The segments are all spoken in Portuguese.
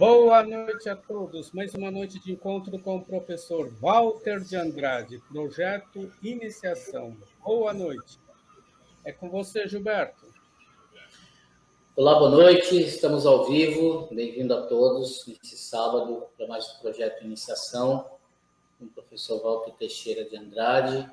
Boa noite a todos. Mais uma noite de encontro com o professor Walter de Andrade, projeto Iniciação. Boa noite. É com você, Gilberto. Olá, boa noite. Estamos ao vivo. Bem-vindo a todos nesse sábado para mais um projeto Iniciação com o professor Walter Teixeira de Andrade.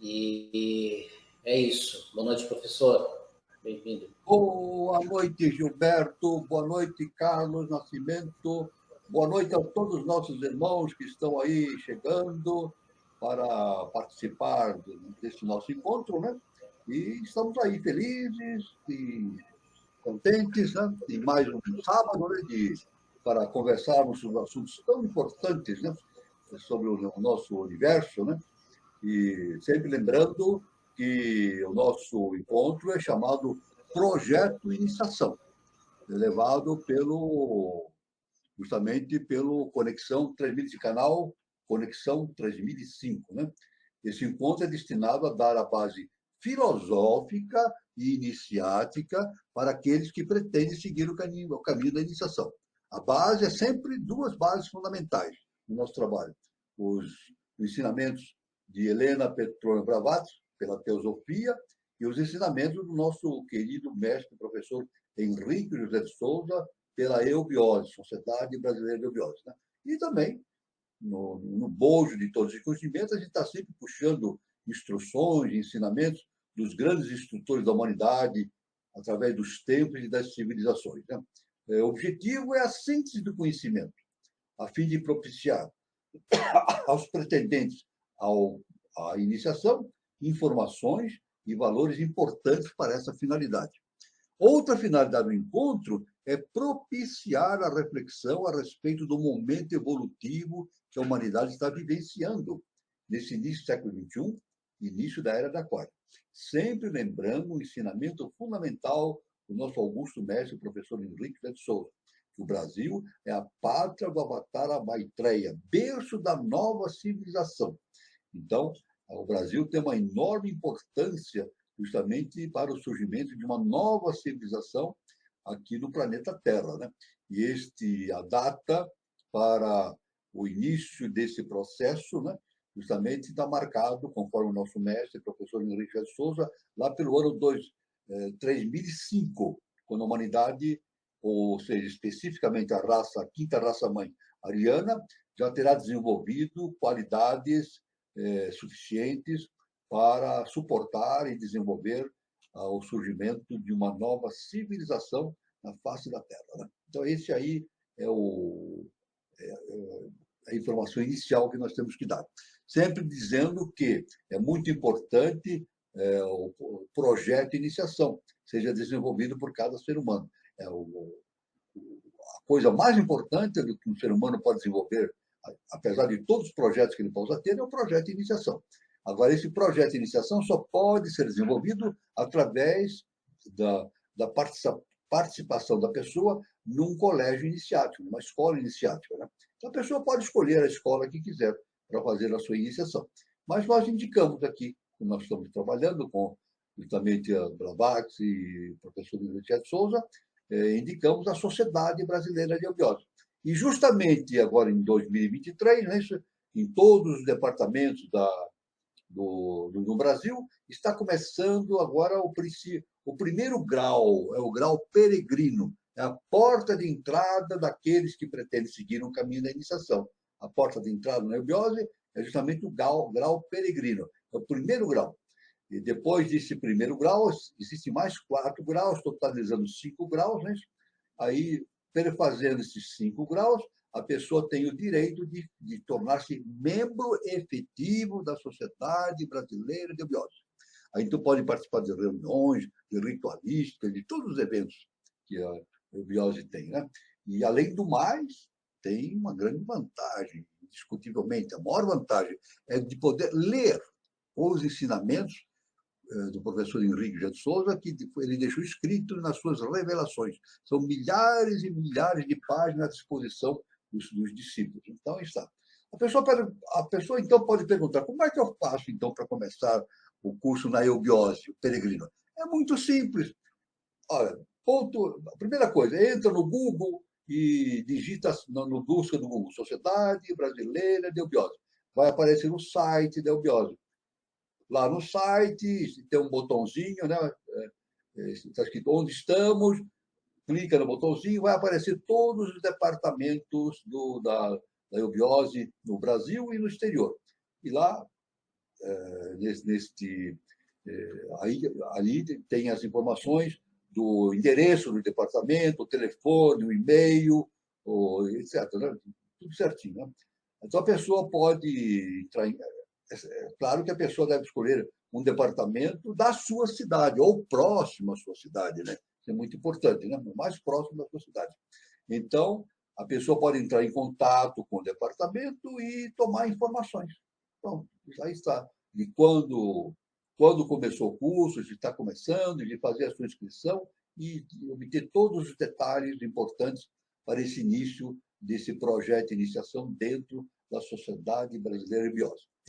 E é isso. Boa noite, professor. Bem-vindo. Boa noite, Gilberto. Boa noite, Carlos Nascimento. Boa noite a todos os nossos irmãos que estão aí chegando para participar desse nosso encontro, né? E estamos aí felizes e contentes, né? E mais um sábado, né? Para conversarmos sobre assuntos tão importantes, né? Sobre o nosso universo, né? E sempre lembrando que o nosso encontro é chamado Projeto Iniciação, levado justamente pelo Conexão 3000 de canal Conexão 3005, né? Esse encontro é destinado a dar a base filosófica e iniciática para aqueles que pretendem seguir o caminho da iniciação. A base é sempre duas bases fundamentais no nosso trabalho: os ensinamentos de Helena Petrona Blavatsky pela teosofia e os ensinamentos do nosso querido mestre professor Henrique José de Souza pela eubiose, Sociedade Brasileira de Eubiose, né? E também, no bojo de todos os conhecimentos, a gente está sempre puxando instruções, ensinamentos dos grandes instrutores da humanidade, através dos tempos e das civilizações, né? O objetivo é a síntese do conhecimento, a fim de propiciar aos pretendentes à iniciação informações e valores importantes para essa finalidade. Outra finalidade do encontro é propiciar a reflexão a respeito do momento evolutivo que a humanidade está vivenciando nesse início do século XXI, início da Era da Aquário. Sempre lembrando o ensinamento fundamental do nosso augusto mestre, o professor Henrique de Souza, que o Brasil é a pátria do Avatara Maitreya, berço da nova civilização. Então, o Brasil tem uma enorme importância justamente para o surgimento de uma nova civilização aqui no planeta Terra, né? E a data para o início desse processo, né, justamente está marcado, conforme o nosso mestre, professor Henrique de Souza, lá pelo ano 3005, quando a humanidade, ou seja, especificamente a quinta raça-mãe ariana, já terá desenvolvido qualidades suficientes para suportar e desenvolver o surgimento de uma nova civilização na face da Terra, né? Então, esse aí é a informação inicial que nós temos que dar. Sempre dizendo que é muito importante o projeto de iniciação seja desenvolvido por cada ser humano. A coisa mais importante do que um ser humano pode desenvolver, apesar de todos os projetos que ele possa ter, é o projeto de iniciação. Agora, esse projeto de iniciação só pode ser desenvolvido através da participação da pessoa num colégio iniciático, numa escola iniciática, né? Então, a pessoa pode escolher a escola que quiser para fazer a sua iniciação. Mas nós indicamos aqui, que nós estamos trabalhando com justamente a Blavatsky e o professor Henrique de Souza, indicamos a Sociedade Brasileira de Eubiose. E justamente agora em 2023, né, em todos os departamentos do Brasil, está começando agora o primeiro grau, é o grau peregrino, é a porta de entrada daqueles que pretendem seguir um caminho da iniciação. A porta de entrada na eubiose é justamente o grau peregrino, é o primeiro grau. E depois desse primeiro grau, existem mais 4 graus, totalizando 5 graus, né? Aí, perfazendo esses 5 graus, a pessoa tem o direito de tornar-se membro efetivo da Sociedade Brasileira de Eubiose. Aí tu pode participar de reuniões, de ritualísticas, de todos os eventos que a eubiose tem, né? E, além do mais, tem uma grande vantagem, indiscutivelmente. A maior vantagem é de poder ler os ensinamentos do professor Henrique de Souza, que ele deixou escrito nas suas revelações. São milhares e milhares de páginas à disposição dos discípulos. Então, está. A pessoa, então, pode perguntar, como é que eu faço, então, para começar o curso na eubiose, o peregrino? É muito simples. Olha, a primeira coisa, entra no Google e digita no busca do Google, Sociedade Brasileira de Eubiose. Vai aparecer o site da Eubiose. Lá no site tem um botãozinho, né? Está escrito onde estamos, clica no botãozinho, vai aparecer todos os departamentos da eubiose no Brasil e no exterior. E lá, ali tem as informações do endereço do departamento, o telefone, o e-mail, etc. Né? Tudo certinho. Né? Então, a pessoa pode entrar em... Claro que a pessoa deve escolher um departamento da sua cidade, ou próximo à sua cidade, né? Isso é muito importante, né? O mais próximo da sua cidade. Então, a pessoa pode entrar em contato com o departamento e tomar informações. Então, aí está. De quando começou o curso, de está começando, de fazer a sua inscrição e de obter todos os detalhes importantes para esse início desse projeto de iniciação dentro da Sociedade Brasileira de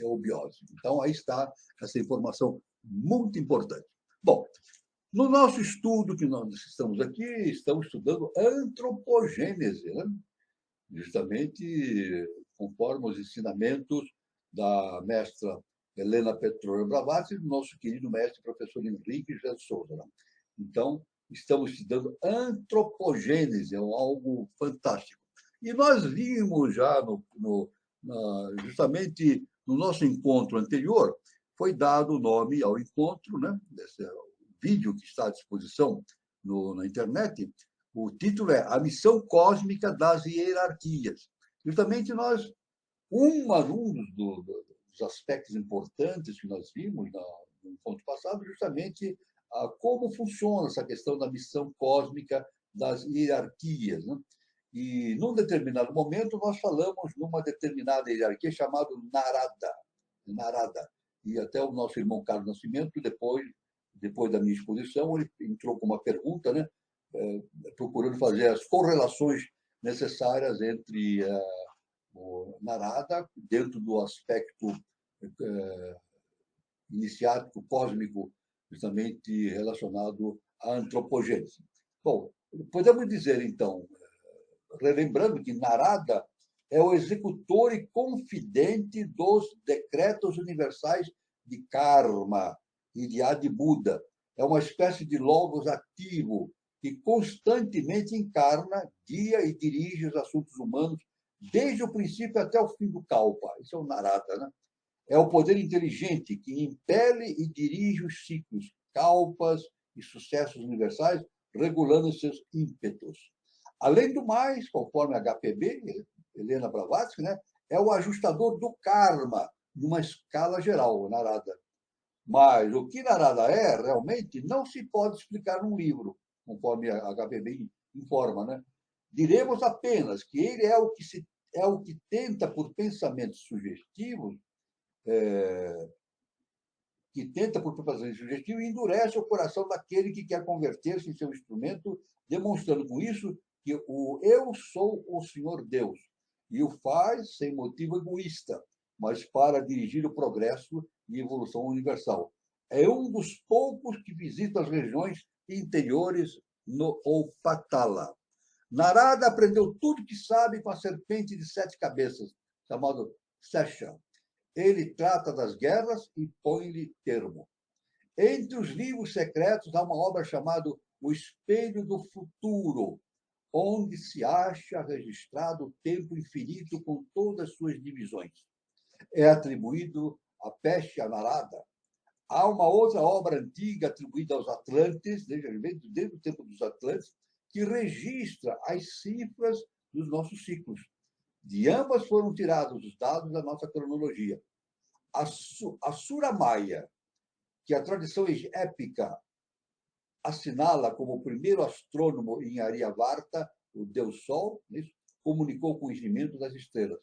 Eubiose. Então, aí está essa informação muito importante. Bom, no nosso estudo que nós estamos aqui, estamos estudando antropogênese, né? Justamente conforme os ensinamentos da mestra Helena Petrona Blavatsky e do nosso querido mestre professor Henrique José de Souza. Né? Então, estamos estudando antropogênese, é algo fantástico. E nós vimos já, justamente no nosso encontro anterior, foi dado o nome ao encontro, né? Desse vídeo que está à disposição na internet. O título é A Missão Cósmica das Hierarquias. Justamente um dos aspectos importantes que nós vimos no encontro passado, justamente como funciona essa questão da missão cósmica das hierarquias. Né? E, num determinado momento, nós falamos numa determinada hierarquia chamada Narada. E até o nosso irmão Carlos Nascimento, depois da minha exposição, ele entrou com uma pergunta, né? Procurando fazer as correlações necessárias entre o Narada, dentro do aspecto iniciático, cósmico, justamente relacionado à antropogênese. Bom, podemos dizer, então, relembrando que Narada é o executor e confidente dos decretos universais de karma e de Adi-Buddha. É uma espécie de logos ativo que constantemente encarna, guia e dirige os assuntos humanos desde o princípio até o fim do Kalpa. Isso é o Narada, né? É o poder inteligente que impele e dirige os ciclos, kalpas e sucessos universais, regulando seus ímpetos. Além do mais, conforme a HPB, Helena Blavatsky, né, é o ajustador do karma, numa escala geral, Narada. Mas o que Narada é, realmente, não se pode explicar num livro, conforme a HPB informa. Né? Diremos apenas que ele é o que tenta, por pensamentos sugestivos, e endurece o coração daquele que quer converter-se em seu instrumento, demonstrando com isso que o eu sou o Senhor Deus, e o faz sem motivo egoísta, mas para dirigir o progresso e evolução universal. É um dos poucos que visita as regiões interiores no Opatala. Narada aprendeu tudo que sabe com a serpente de 7 cabeças, chamado Sesha. Ele trata das guerras e põe-lhe termo. Entre os livros secretos há uma obra chamada O Espelho do Futuro, onde se acha registrado o tempo infinito com todas as suas divisões. É atribuído a Peste a Narada. Há uma outra obra antiga atribuída aos Atlantes, desde o tempo dos Atlantes, que registra as cifras dos nossos ciclos. De ambas foram tirados os dados da nossa cronologia. A Suramaia, que a tradição épica assinala como o primeiro astrônomo em Aryavarta, o Deus Sol, comunicou o conhecimento das estrelas.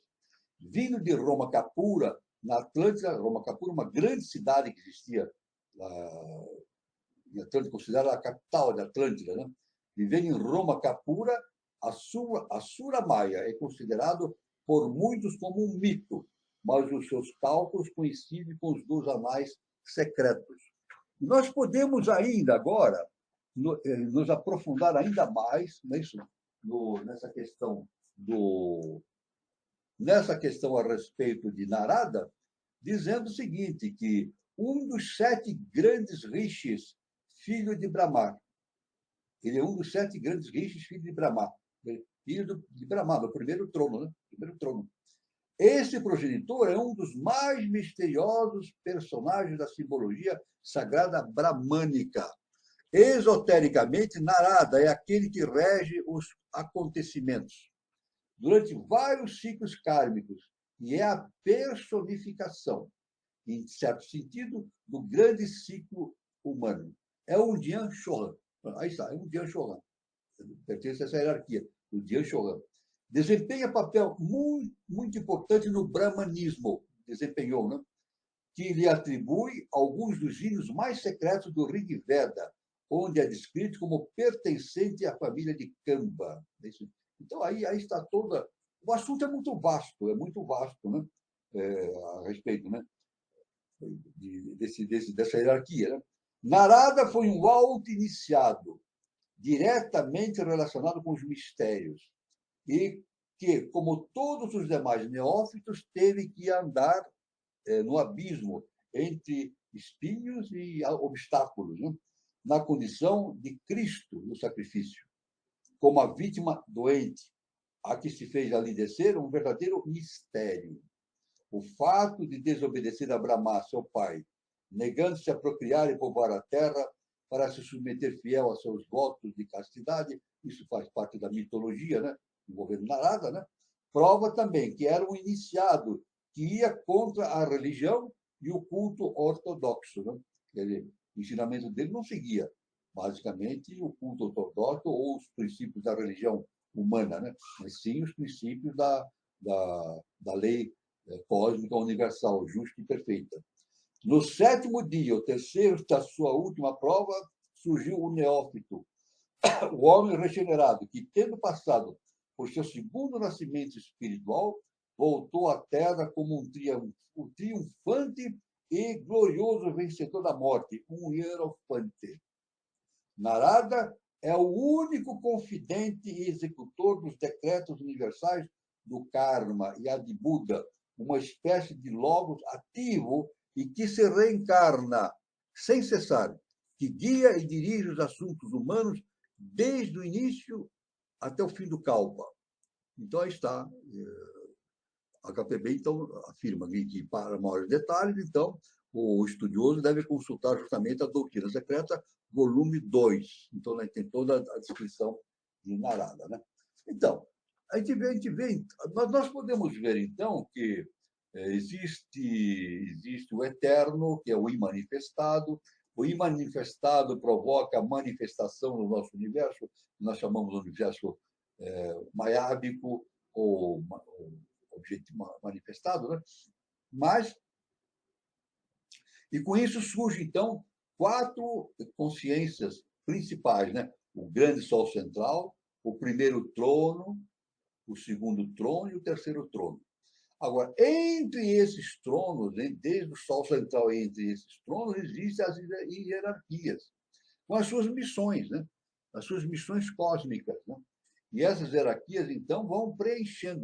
Vindo de Roma Capura, na Atlântida, Roma Capura, uma grande cidade que existia em Atlântida, considerada a capital da Atlântida, né? Vivendo em Roma Capura, a Suramaia é considerado por muitos como um mito, mas os seus cálculos coincidem com os dos anais secretos. Nós podemos ainda agora nos aprofundar ainda mais nisso, nessa questão a respeito de Narada, dizendo o seguinte, que um dos 7 grandes rishis, filho de Brahma, ele é um dos 7 grandes rishis, filho de Brahma, filho de Brahma, do primeiro trono, né? Primeiro trono. Esse progenitor é um dos mais misteriosos personagens da simbologia sagrada bramânica. Esotericamente, Narada é aquele que rege os acontecimentos durante vários ciclos kármicos e é a personificação, em certo sentido, do grande ciclo humano. É o Dian Shohan. Aí está, é o Dian Shohan. Pertence a essa hierarquia, o Dian Shohan. Desempenha papel muito, muito importante no brahmanismo, desempenhou, né? Que lhe atribui alguns dos hinos mais secretos do Rig Veda, onde é descrito como pertencente à família de Kamba. Então, aí está toda... O assunto é muito vasto, né? A respeito, né? Dessa hierarquia. Né? Narada foi um auto-iniciado, diretamente relacionado com os mistérios, e que, como todos os demais neófitos, teve que andar no abismo entre espinhos e obstáculos, né? Na condição de Cristo no sacrifício, como a vítima doente, a que se fez ali descer um verdadeiro mistério. O fato de desobedecer a Brahma, seu pai, negando-se a procriar e povoar a terra para se submeter fiel a seus votos de castidade, isso faz parte da mitologia, né? Envolvendo Narada, né? Prova também que era um iniciado que ia contra a religião e o culto ortodoxo. Né? O ensinamento dele não seguia, basicamente, o culto ortodoxo ou os princípios da religião humana, né? Mas sim os princípios da lei cósmica universal, justa e perfeita. No 7º dia, o terceiro da sua última prova, surgiu o neófito, o homem regenerado, que, tendo passado por seu segundo nascimento espiritual, voltou à Terra como um triunfante e glorioso vencedor da morte, um hierofante. Narada é o único confidente e executor dos decretos universais do karma e Adibuddha, uma espécie de logos ativo e que se reencarna sem cessar, que guia e dirige os assuntos humanos desde o início até o fim do Kalpa. Então, aí está. A KPB, então, afirma que, para maiores detalhes, então, o estudioso deve consultar justamente a Doutrina Secreta, volume 2. Então, né, tem toda a descrição de Narada. Né? Então, a gente vê, nós podemos ver, então, que existe o eterno, que é o imanifestado. O imanifestado provoca a manifestação no nosso universo, nós chamamos de universo maiábico ou objetivo manifestado, né? Mas, e com isso surge, então, 4 consciências principais, né? O grande sol central, o primeiro trono, o segundo trono e o terceiro trono. Agora, entre esses tronos, desde o sol central e entre esses tronos, existem as hierarquias, com as suas missões, né? As suas missões cósmicas. Né? E essas hierarquias, então, vão preenchem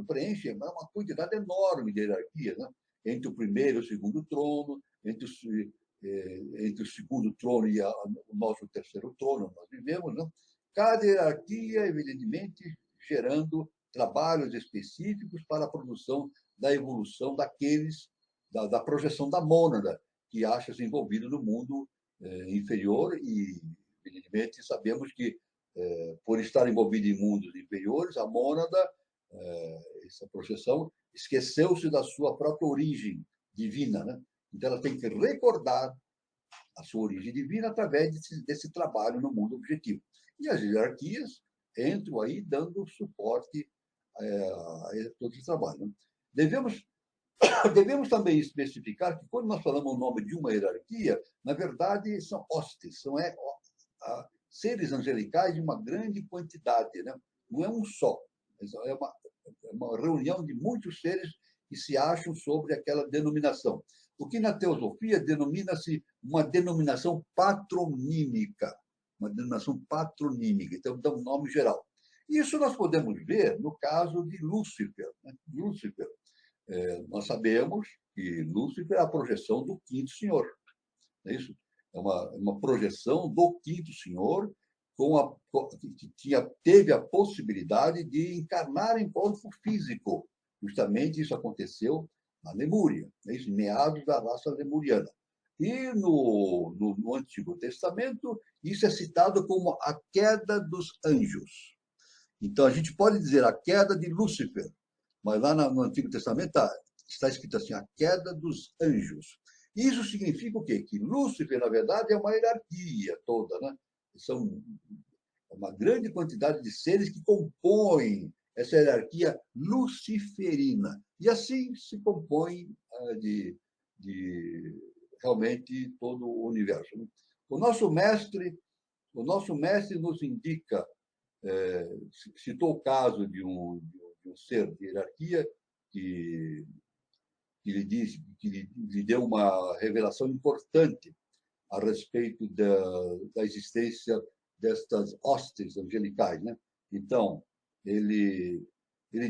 uma quantidade enorme de hierarquias, né? Entre o primeiro e o segundo trono, entre o segundo trono e o nosso terceiro trono, nós vivemos. Né? Cada hierarquia, evidentemente, gerando trabalhos específicos para a produção da evolução da projeção da mônada, que acha-se envolvido no mundo inferior e, evidentemente, sabemos que, por estar envolvido em mundos inferiores, a mônada, essa projeção, esqueceu-se da sua própria origem divina. Né? Então, ela tem que recordar a sua origem divina através desse trabalho no mundo objetivo. E as hierarquias entram aí dando suporte a todo esse trabalho. Né? Devemos também especificar que, quando nós falamos o nome de uma hierarquia, na verdade, são hostes, são seres angelicais de uma grande quantidade. Né? Não é um só, é uma reunião de muitos seres que se acham sobre aquela denominação. O que na teosofia denomina-se uma denominação patronímica. Uma denominação patronímica, então dá um nome geral. Isso nós podemos ver no caso de Lúcifer. Né? Lúcifer, nós sabemos que Lúcifer é a projeção do quinto senhor. Não é isso? É uma projeção do quinto senhor que teve a possibilidade de encarnar em corpo físico. Justamente isso aconteceu na Lemúria, né? Isso, em meados da raça lemuriana. E no Antigo Testamento, isso é citado como a queda dos anjos. Então, a gente pode dizer a queda de Lúcifer, mas lá no Antigo Testamento está escrito assim, a queda dos anjos. Isso significa o quê? Que Lúcifer, na verdade, é uma hierarquia toda, né? São uma grande quantidade de seres que compõem essa hierarquia luciferina. E assim se compõe de realmente todo o universo. O nosso mestre nos indica, citou o caso de um ser de hierarquia que lhe deu uma revelação importante a respeito da existência destas hostes angelicais, né? Então, ele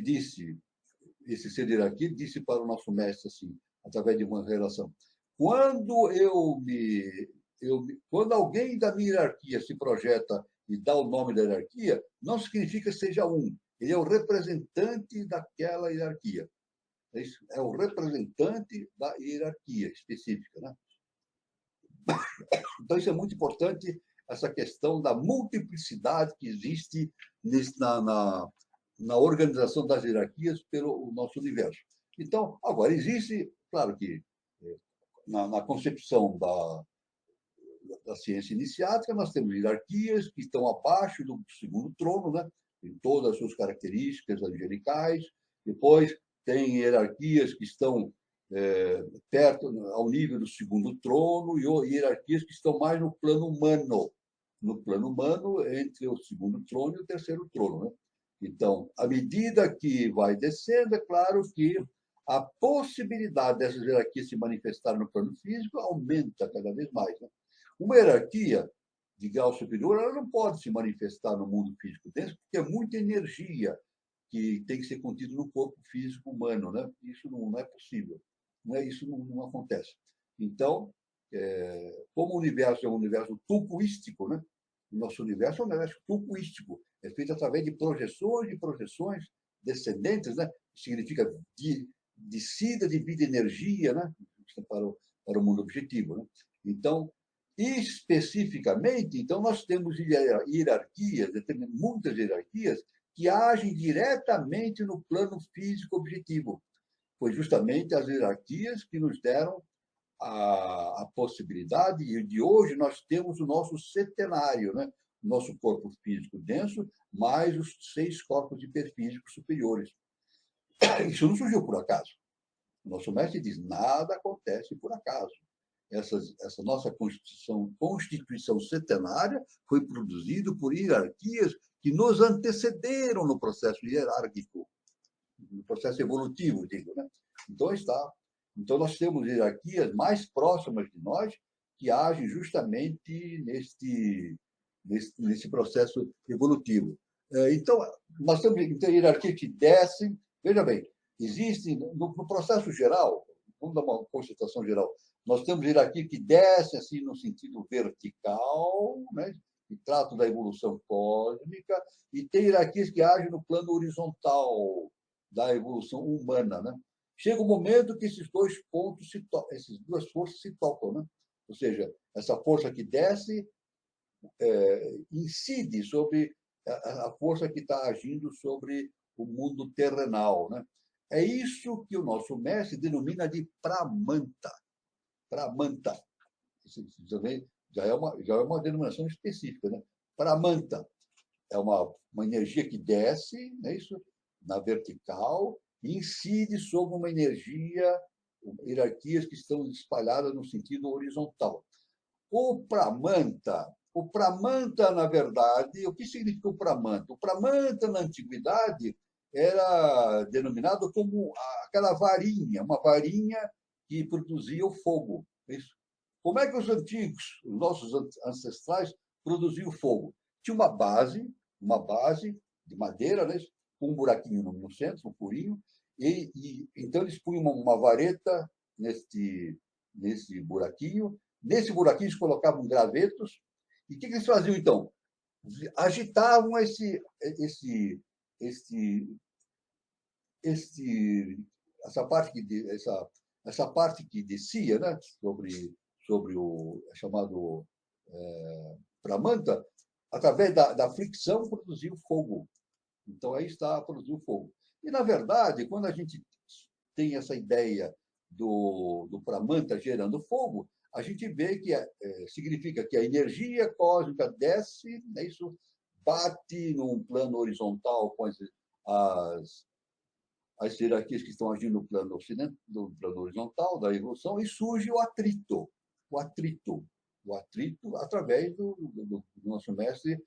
disse, esse ser de hierarquia disse para o nosso mestre assim, através de uma relação: quando quando alguém da minha hierarquia se projeta e dá o nome da hierarquia, não significa que seja um. Ele é o representante daquela hierarquia. É o representante da hierarquia específica, né? Então, isso é muito importante, essa questão da multiplicidade que existe na organização das hierarquias pelo nosso universo. Então, agora, existe, claro que na concepção da ciência iniciática, nós temos hierarquias que estão abaixo do segundo trono, né? Em todas as suas características angelicais. Depois, tem hierarquias que estão perto, ao nível do segundo trono, e hierarquias que estão mais no plano humano. No plano humano, entre o segundo trono e o terceiro trono. Né? Então, à medida que vai descendo, é claro que a possibilidade dessas hierarquias se manifestarem no plano físico aumenta cada vez mais. Né? Uma hierarquia de grau superior, ela não pode se manifestar no mundo físico denso, porque é muita energia que tem que ser contido no corpo físico humano, né? Isso não é possível, isso não acontece. Então, como o universo é um universo tupuístico, né? O nosso universo é um universo tupuístico, é feito através de projeções descendentes, né? Significa descida de vida e energia, né? Para o mundo objetivo, né? Então, especificamente, então nós temos hierarquias, muitas hierarquias que agem diretamente no plano físico objetivo. Foi justamente as hierarquias que nos deram a possibilidade, e de hoje nós temos o nosso setenário, né? O nosso corpo físico denso, mais os 6 corpos hiperfísicos superiores. Isso não surgiu por acaso. O nosso mestre diz, nada acontece por acaso. Essa nossa constituição setenária foi produzida por hierarquias que nos antecederam no processo hierárquico, no processo evolutivo, digo, né? Então nós temos hierarquias mais próximas de nós que agem justamente nesse processo evolutivo. Então, nós temos hierarquias que descem. Veja bem, existem, no processo geral, vamos dar uma constatação geral, nós temos hierarquia que desce assim no sentido vertical, né? Que tratam da evolução cósmica, e tem hierarquias que agem no plano horizontal da evolução humana, né? Chega um momento que esses dois pontos essas duas forças se tocam, né? Ou seja, essa força que desce incide sobre a força que está agindo sobre o mundo terrenal, né? É isso que o nosso mestre denomina de pramanta. Pramanta. Isso também já é uma denominação específica, né? Pramanta é uma energia que desce, não é isso? Na vertical, e incide sobre uma energia, hierarquias que estão espalhadas no sentido horizontal. O Pramanta, na verdade, o que significa o Pramanta? O Pramanta, na antiguidade, era denominado como aquela varinha, uma varinha que produzia o fogo. Isso. Como é que os antigos, os nossos ancestrais, produziam fogo? Tinha uma base de madeira, né? Com um buraquinho no centro, um furinho, e então eles punham uma vareta nesse buraquinho. Nesse buraquinho eles colocavam gravetos. E o que eles faziam, então? Agitavam essa parte que descia, né, sobre o chamado pramanta, através da fricção produzia o fogo. Então aí está produzir o fogo. E na verdade, quando a gente tem essa ideia do pramanta gerando fogo, a gente vê que significa que a energia cósmica desce, né, isso bate num plano horizontal com as hierarquias que estão agindo no plano horizontal da evolução, e surge o atrito. O atrito através do nosso mestre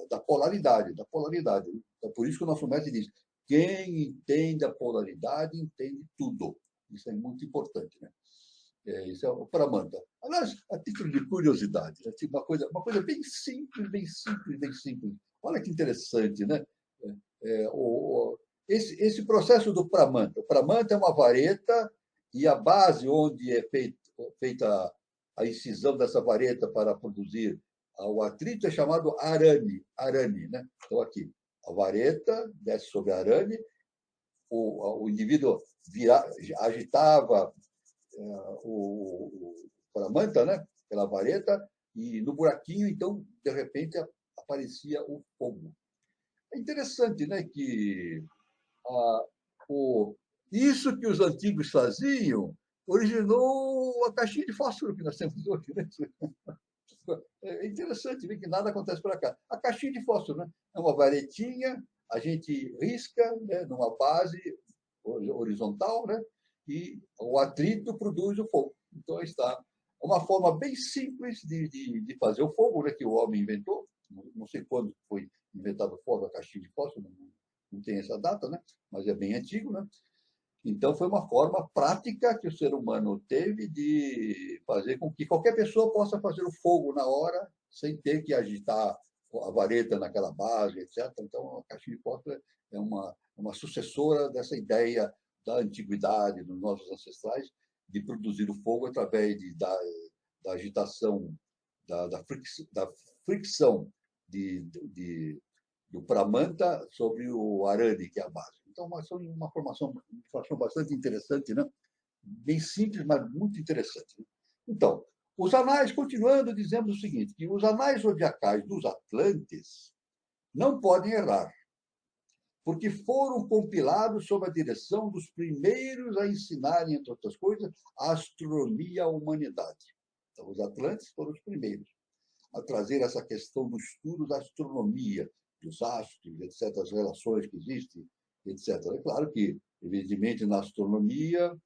da polaridade. É por isso que o nosso mestre diz: quem entende a polaridade entende tudo. Isso é muito importante, né? Isso é o Pramanta. Aliás, a título de curiosidade, né? Uma coisa bem simples, bem simples, bem simples. Olha que interessante, né? Esse processo do Pramanta. O Pramanta é uma vareta e a base onde é feita a incisão dessa vareta para produzir o atrito é chamado arame. Arame, né? Então, aqui, a vareta desce sobre a arame, o indivíduo agitava o Pramanta, né? Pela vareta, e no buraquinho, então, de repente, aparecia o fogo. É interessante, né, que isso que os antigos faziam originou a caixinha de fósforo que nós temos hoje. Né? É interessante ver que nada acontece por acaso. A caixinha de fósforo, né? É uma varetinha, a gente risca, né, numa base horizontal, né? E o atrito produz o fogo. Então, está uma forma bem simples de fazer o fogo, né, que o homem inventou. Não sei quando foi inventado o fogo, a caixinha de fósforo, não tem essa data, né? Mas é bem antigo, né? Então, foi uma forma prática que o ser humano teve de fazer com que qualquer pessoa possa fazer o fogo na hora, sem ter que agitar a vareta naquela base, etc. Então, a caixinha de fósforo é uma sucessora dessa ideia da antiguidade, dos nossos ancestrais, de produzir o fogo através da agitação, da fricção do Pramanta sobre o arame, que é a base. Então, uma formação bastante interessante, né? Bem simples, mas muito interessante. Então, os anais, continuando, dizemos o seguinte, que os anais zodiacais dos Atlantes não podem errar, porque foram compilados sob a direção dos primeiros a ensinarem, entre outras coisas, a astronomia à humanidade. Então, os Atlantes foram os primeiros a trazer essa questão do estudo da astronomia, dos astros, etc., as relações que existem, etc. É claro que, evidentemente, na astronomia,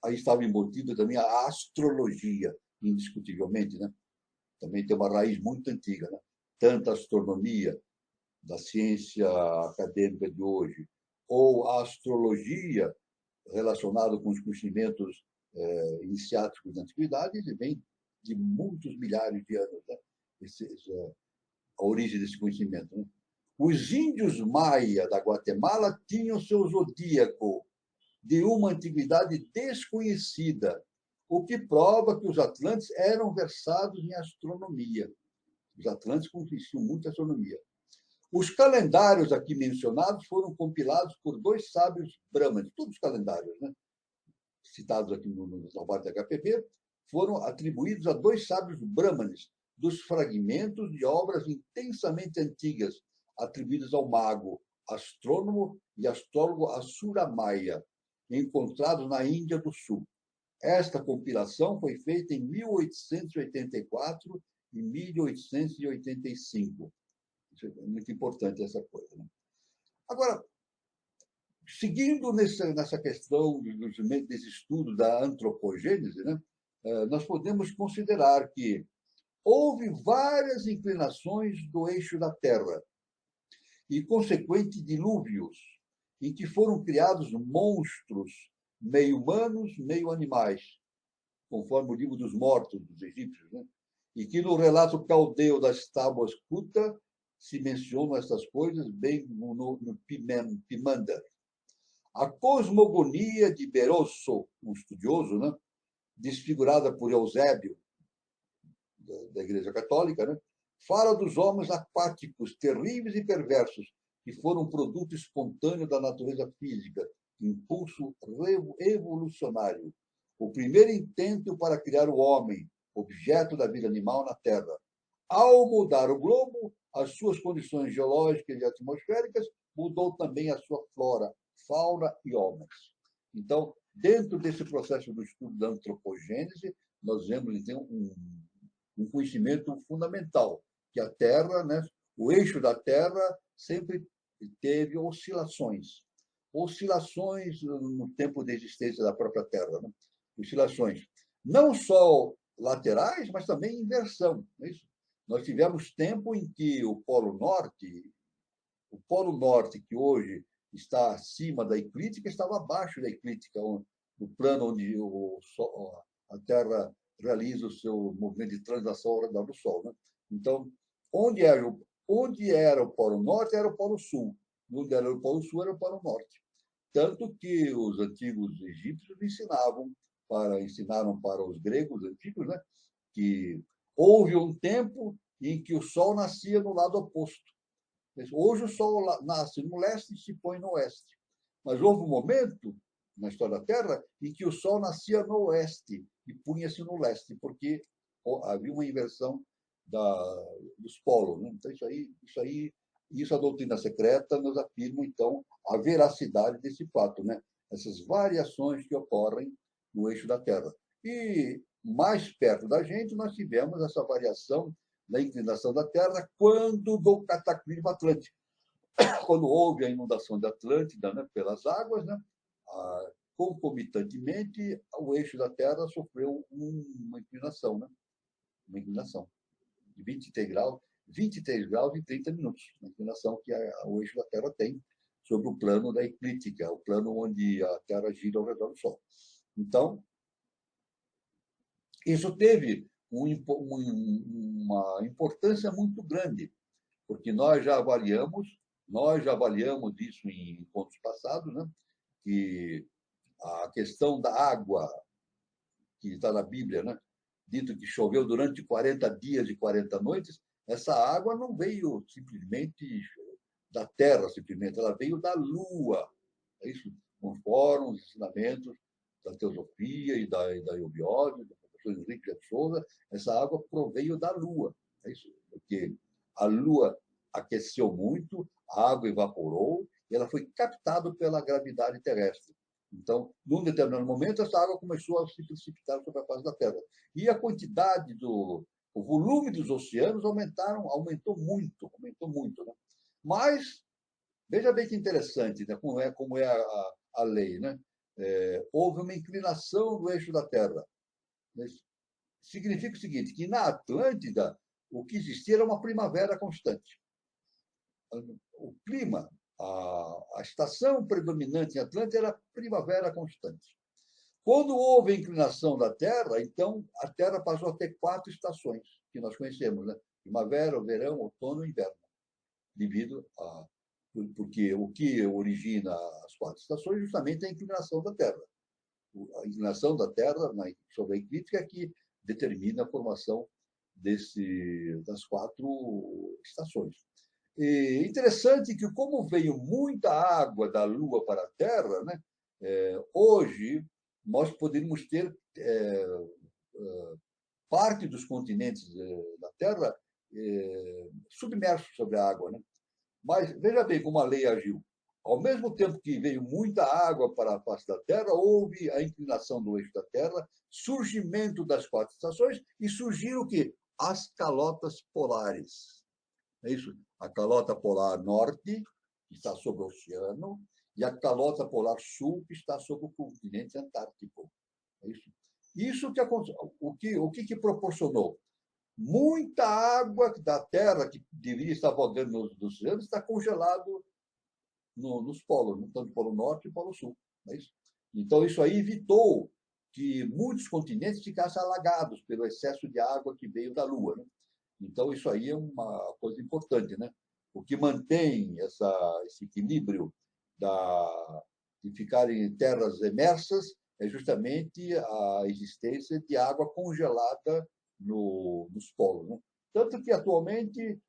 aí estava embutida também a astrologia, indiscutivelmente, né? Também tem uma raiz muito antiga, né? Tanto a astronomia da ciência acadêmica de hoje, ou a astrologia relacionada com os conhecimentos iniciáticos da antiguidade, ele vem de muitos milhares de anos, né? A origem desse conhecimento. Né? Os índios maia da Guatemala tinham seu zodíaco de uma antiguidade desconhecida, o que prova que os atlantes eram versados em astronomia. Os atlantes conheciam muito a astronomia. Os calendários aqui mencionados foram compilados por dois sábios brahmanes, todos os calendários, né? Citados aqui no trabalho da HPB, foram atribuídos a dois sábios brahmanes, dos fragmentos de obras intensamente antigas, atribuídas ao mago, astrônomo e astrólogo Asura Maya, encontrados na Índia do Sul. Esta compilação foi feita em 1884 e 1885. Isso é muito importante, essa coisa. Né? Agora, seguindo nessa questão desse estudo da antropogênese, né, nós podemos considerar que houve várias inclinações do eixo da Terra e consequentes dilúvios, em que foram criados monstros, meio humanos, meio animais, conforme o livro dos mortos dos egípcios, né? E que no relato caldeu das tábuas Kuta se mencionam essas coisas, bem no Pimander. A cosmogonia de Berosso, um estudioso, né, desfigurada por Eusébio, da Igreja Católica, né, fala dos homens aquáticos, terríveis e perversos, que foram produto espontâneo da natureza física, impulso evolucionário. O primeiro intento para criar o homem, objeto da vida animal na Terra. Ao mudar o globo, as suas condições geológicas e atmosféricas, mudou também a sua flora, fauna e homens. Então, dentro desse processo do estudo da antropogênese, nós vemos então um conhecimento fundamental, que a Terra, né, o eixo da Terra sempre teve oscilações no tempo de existência da própria Terra, né? Oscilações não só laterais, mas também inversão. Não é isso? Nós tivemos tempo em que o Polo Norte, que hoje está acima da eclíptica, estava abaixo da eclíptica, no plano onde a Terra realiza o seu movimento de translação ao redor do Sol. Né? Então, onde era o Polo Norte, era o Polo Sul. Onde era o Polo Sul, era o Polo Norte. Tanto que os antigos egípcios ensinaram para os gregos antigos, né, que houve um tempo em que o Sol nascia no lado oposto. Hoje o Sol nasce no leste e se põe no oeste. Mas houve um momento na história da Terra em que o Sol nascia no oeste e punha-se no leste, porque havia uma inversão dos polos. Né? Então, isso a doutrina secreta nos afirma, então, a veracidade desse fato, né? Essas variações que ocorrem no eixo da Terra. E mais perto da gente, nós tivemos essa variação da inclinação da Terra quando do cataclismo atlântico. Quando houve a inundação da Atlântida, né, pelas águas, né, concomitantemente, o eixo da Terra sofreu uma inclinação, né? Uma inclinação de 23 graus e 30 minutos, a inclinação que o eixo da Terra tem sobre o plano da eclíptica, o plano onde a Terra gira ao redor do Sol. Então, isso teve uma importância muito grande, porque nós já avaliamos isso em encontros passados, né? Que a questão da água, que está na Bíblia, né? Dito que choveu durante 40 dias e 40 noites, essa água não veio simplesmente da terra, simplesmente, ela veio da lua. É isso, conforme os ensinamentos da teosofia e da eubiose, do professor Henrique de Souza, essa água proveio da lua. É isso, porque a lua aqueceu muito, a água evaporou e ela foi captada pela gravidade terrestre. Então, num determinado momento, essa água começou a se precipitar sobre a face da Terra. E a quantidade o volume dos oceanos aumentou muito, né? Mas, veja bem que interessante, né? Como é a lei, né? Houve uma inclinação do eixo da Terra. Significa o seguinte, que na Atlântida, o que existia era uma primavera constante. O clima, a estação predominante em Atlântida era a primavera constante. Quando houve a inclinação da Terra, então a Terra passou a ter 4 estações, que nós conhecemos, né? Primavera, verão, outono e inverno. Porque o que origina as 4 estações justamente é a inclinação da Terra. A inclinação da Terra sobre a eclíptica é que determina a formação das 4 estações. E interessante que, como veio muita água da Lua para a Terra, né, hoje nós poderíamos ter parte dos continentes da Terra submersos sobre a água. Né? Mas veja bem como a lei agiu. Ao mesmo tempo que veio muita água para a face da Terra, houve a inclinação do eixo da Terra, surgimento das 4 estações e surgiram o quê? As calotas polares. É isso? A calota polar norte, que está sobre o oceano, e a calota polar sul, que está sobre o continente antártico. É isso? Isso que proporcionou? Muita água da Terra, que deveria estar vagando nos oceanos, está congelado nos polos, tanto no Polo Norte e Polo Sul. É isso? Então, isso aí evitou que muitos continentes ficassem alagados pelo excesso de água que veio da Lua. Né? Então, isso aí é uma coisa importante, né? o que mantém esse equilíbrio de ficarem em terras emersas é justamente a existência de água congelada nos polos, né? Tanto que, atualmente,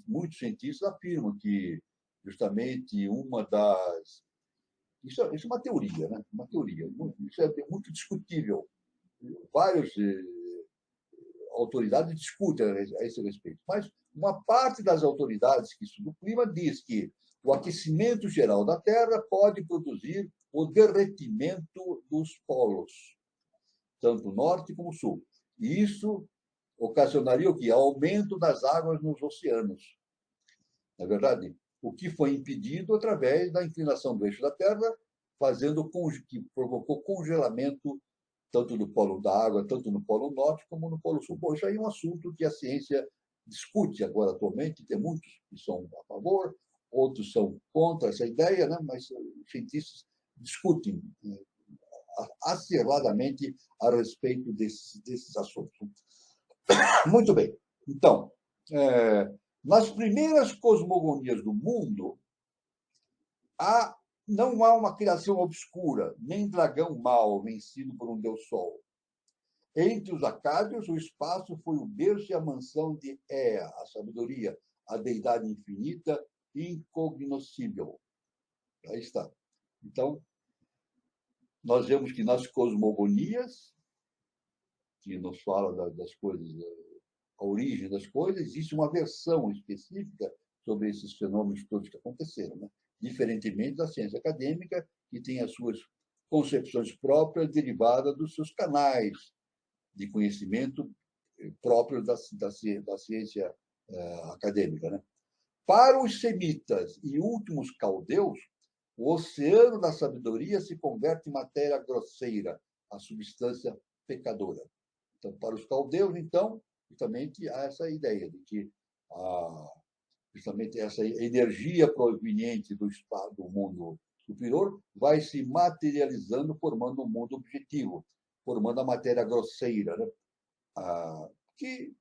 muitos cientistas afirmam que, justamente, uma das... Isso é uma teoria, né? Uma teoria. Isso é muito discutível. Várias autoridades discutem a esse respeito. Mas uma parte das autoridades que estudam o clima diz que o aquecimento geral da Terra pode produzir o derretimento dos polos, tanto norte como sul. E isso ocasionaria o quê? Aumento das águas nos oceanos. Na verdade, o que foi impedido através da inclinação do eixo da Terra, que provocou congelamento tanto do polo da água, tanto no polo norte como no polo sul. Bom, isso aí é um assunto que a ciência discute agora atualmente, tem muitos que são a favor, outros são contra essa ideia, né? Mas os cientistas discutem acirradamente a respeito desses assuntos. Muito bem. Então, nas primeiras cosmogonias do mundo, não há uma criação obscura, nem dragão mau vencido por um deus sol. Entre os acádios, o espaço foi o berço e a mansão de Ea, a sabedoria, a deidade infinita e incognoscível. Aí está. Então, nós vemos que nas cosmogonias, que nos fala das coisas, a origem das coisas, existe uma versão específica sobre esses fenômenos todos que aconteceram, né? Diferentemente da ciência acadêmica, que tem as suas concepções próprias derivadas dos seus canais de conhecimento próprios da ciência acadêmica, né? Para os semitas e últimos caldeus, o oceano da sabedoria se converte em matéria grosseira, a substância pecadora. Então, para os caldeus, então, justamente há essa ideia de que justamente essa energia proveniente do mundo superior vai se materializando, formando um mundo objetivo, formando a matéria grosseira, né? Que,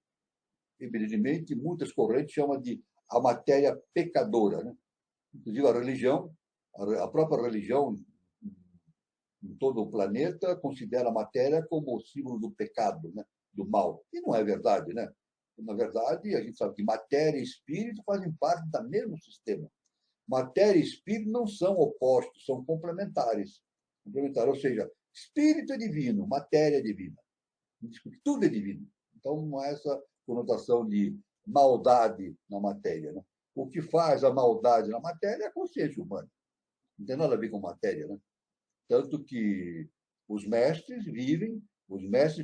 evidentemente, muitas correntes chamam de a matéria pecadora, né? Inclusive a própria religião em todo o planeta considera a matéria como o símbolo do pecado, né? Do mal. E não é verdade, né? Na verdade, a gente sabe que matéria e espírito fazem parte do mesmo sistema. Matéria e espírito não são opostos, são complementares. Ou seja, espírito é divino, matéria é divina. Tudo é divino. Então, não há essa conotação de maldade na matéria, né? O que faz a maldade na matéria é a consciência humana. Não tem nada a ver com matéria, né? Tanto que os mestres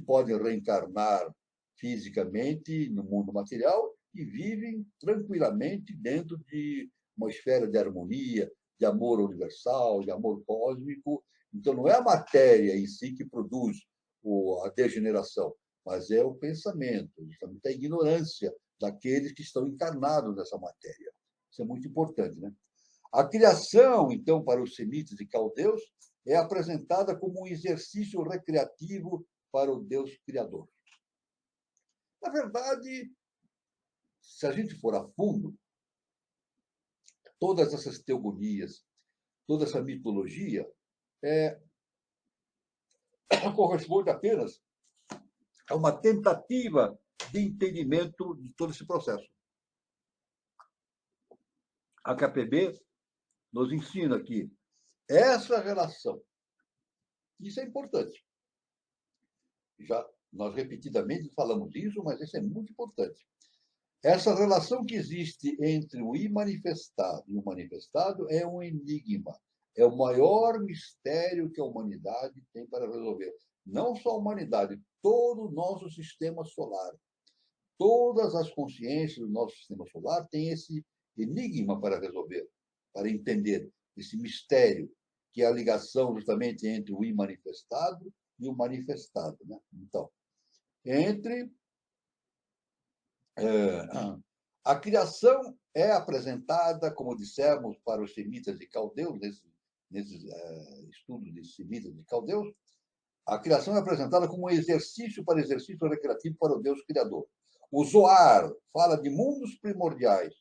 podem reencarnar fisicamente no mundo material e vivem tranquilamente dentro de uma esfera de harmonia, de amor universal, de amor cósmico. Então, não é a matéria em si que produz a degeneração, mas é o pensamento, justamente a ignorância daqueles que estão encarnados nessa matéria. Isso é muito importante, né? A criação, então, para os semitas e caldeus, é apresentada como um exercício recreativo para o Deus Criador. Na verdade, se a gente for a fundo, todas essas teogonias, toda essa mitologia, corresponde apenas a uma tentativa de entendimento de todo esse processo. A KPB nos ensina que essa relação, isso é importante. Já nós repetidamente falamos isso, mas isso é muito importante. Essa relação que existe entre o imanifestado e o manifestado é um enigma. É o maior mistério que a humanidade tem para resolver. Não só a humanidade, todo o nosso sistema solar. Todas as consciências do nosso sistema solar têm esse enigma para resolver, para entender esse mistério, que é a ligação justamente entre o imanifestado e o manifestado, né? Então, a criação é apresentada, como dissemos, para os semitas e caldeus, nesses estudos de semitas e caldeus, a criação é apresentada como um exercício recreativo para o Deus Criador. O Zohar fala de mundos primordiais,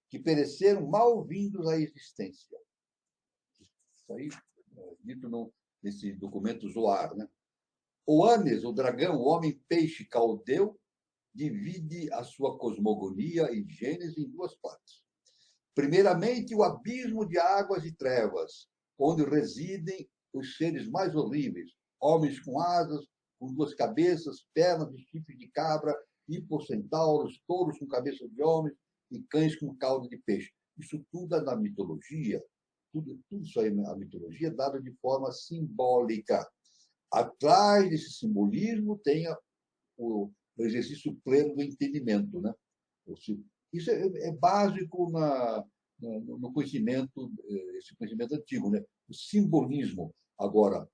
que pereceram mal-vindos à existência. Isso aí, dito nesse documento Zoar, né? Oanes, o dragão, o homem-peixe caldeu, divide a sua cosmogonia e gênese em duas partes. Primeiramente, o abismo de águas e trevas, onde residem os seres mais horríveis, homens com asas, com duas cabeças, pernas de chifre de cabra, hipocentauros, touros com cabeça de homens e cães com cauda de peixe. Isso tudo é na mitologia, tudo isso aí na mitologia é dado de forma simbólica. Atrás desse simbolismo tem o exercício pleno do entendimento, né? Isso é básico no conhecimento, esse conhecimento antigo, né? O simbolismo. Agora,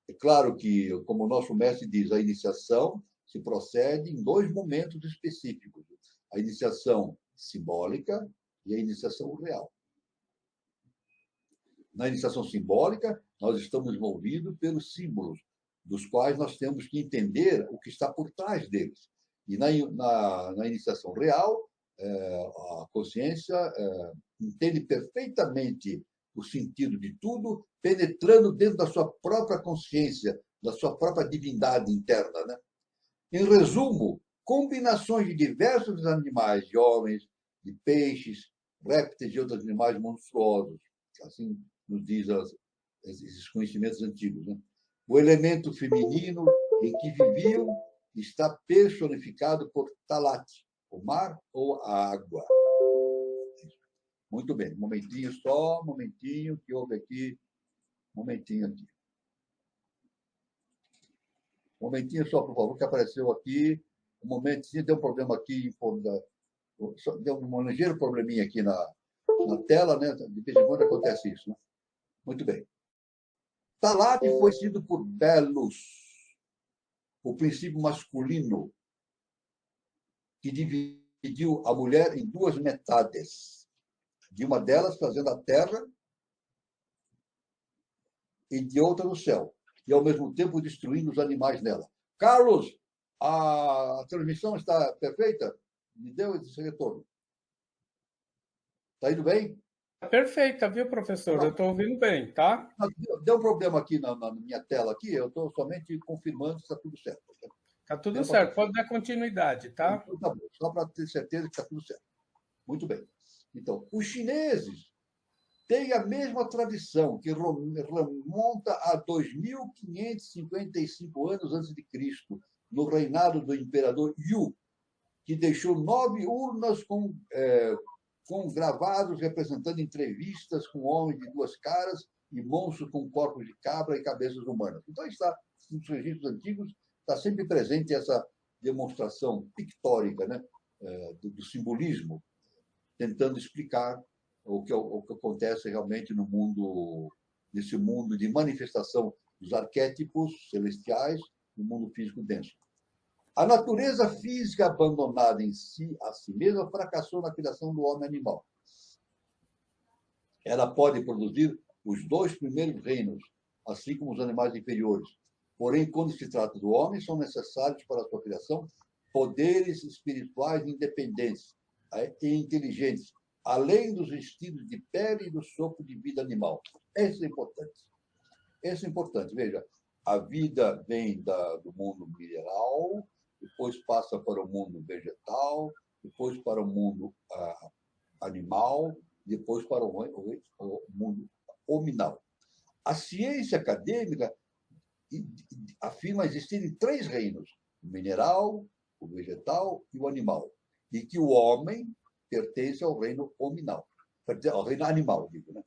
é claro que, como o nosso mestre diz, a iniciação se procede em dois momentos específicos: a iniciação simbólica e a iniciação real. Na iniciação simbólica, nós estamos envolvidos pelos símbolos, dos quais nós temos que entender o que está por trás deles. E na iniciação real, a consciência entende perfeitamente o sentido de tudo, penetrando dentro da sua própria consciência, da sua própria divindade interna, né? Em resumo, combinações de diversos animais, de homens, de peixes, répteis e outros animais monstruosos, assim nos diz esses conhecimentos antigos, né? O elemento feminino em que viviam está personificado por Talat, o mar ou a água. Muito bem, um momentinho só, um momentinho, que houve aqui, um momentinho aqui. Um momentinho só, por favor, que apareceu aqui, um momentinho, deu um problema aqui, deu um ligeiro probleminha aqui na tela, né? De vez em quando acontece isso, né? Muito bem. Talat foi sido por Belos, o princípio masculino, que dividiu a mulher em duas metades. De uma delas fazendo a terra e de outra no céu. E, ao mesmo tempo, destruindo os animais nela. Carlos, a transmissão está perfeita? Me deu esse retorno. Está indo bem? Perfeita, viu, professor? Eu estou ouvindo bem, tá? Deu um problema aqui na minha tela, aqui, eu estou somente confirmando se está tudo certo. Está tudo certo, pode dar continuidade, tá? Então, tá bom, só para ter certeza que está tudo certo. Muito bem. Então, os chineses têm a mesma tradição, que remonta a 2555 anos antes de Cristo, no reinado do imperador Yu, que deixou 9 urnas com gravados representando entrevistas com homens de duas caras e monstros com corpos de cabra e cabeças humanas. Então, está nos registros antigos, está sempre presente essa demonstração pictórica, né, do simbolismo, tentando explicar o que acontece realmente no mundo, nesse mundo de manifestação dos arquétipos celestiais no mundo físico denso. A natureza física abandonada em si, a si mesma, fracassou na criação do homem animal. Ela pode produzir os dois primeiros reinos, assim como os animais inferiores. Porém, quando se trata do homem, são necessários para a sua criação poderes espirituais independentes e inteligentes, além dos vestidos de pele e do sopro de vida animal. Isso é importante. Isso é importante. Veja, a vida vem do mundo mineral, depois passa para o mundo vegetal, depois para o mundo animal, depois para o mundo hominal. A ciência acadêmica afirma existirem 3 reinos: o mineral, o vegetal e o animal, e que o homem pertence ao reino hominal, ao reino animal, digo, né?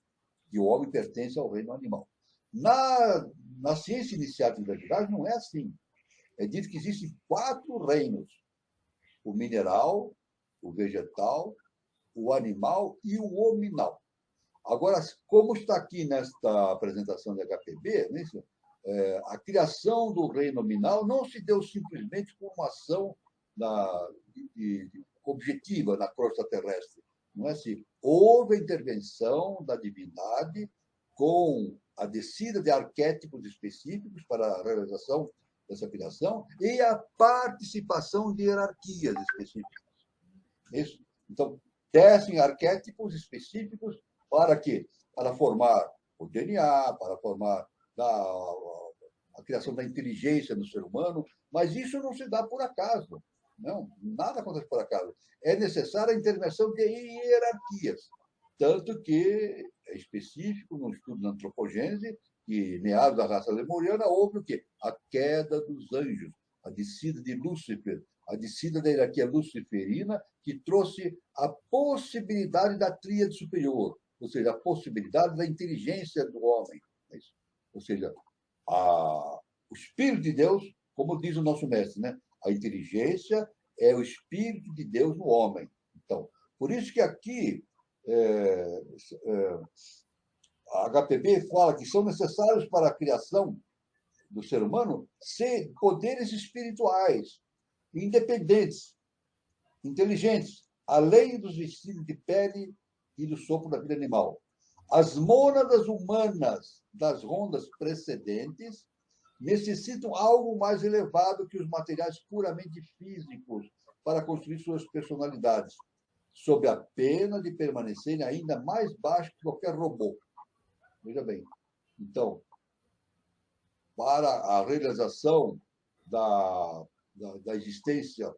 E o homem pertence ao reino animal. Na ciência iniciática da atividade não é assim. É dito que existem 4 reinos: o mineral, o vegetal, o animal e o hominal. Agora, como está aqui nesta apresentação da HPB, né, a criação do reino nominal não se deu simplesmente por uma ação objetiva na crosta terrestre. Não é assim. Houve a intervenção da divindade com a descida de arquétipos específicos para a realização dessa criação e a participação de hierarquias específicas. Isso. Então, tecem arquétipos específicos para quê? Para formar o DNA, para formar a criação da inteligência no ser humano, mas isso não se dá por acaso. Não, nada acontece por acaso. É necessária a intervenção de hierarquias. Tanto que é específico no estudo da antropogênese, que meados da raça lemuriana, houve o quê? A queda dos anjos, a descida de Lúcifer, a descida da hierarquia luciferina, que trouxe a possibilidade da tríade superior, ou seja, a possibilidade da inteligência do homem. Ou seja, o Espírito de Deus, como diz o nosso mestre, né? A inteligência é o Espírito de Deus no homem. Então, por isso que aqui a HPB fala que são necessários para a criação do ser humano ser poderes espirituais, independentes, inteligentes, além dos vestidos de pele e do sopro da vida animal. As mônadas humanas das rondas precedentes necessitam algo mais elevado que os materiais puramente físicos para construir suas personalidades, sob a pena de permanecerem ainda mais baixo que qualquer robô. Veja bem. Então, para a realização da existência,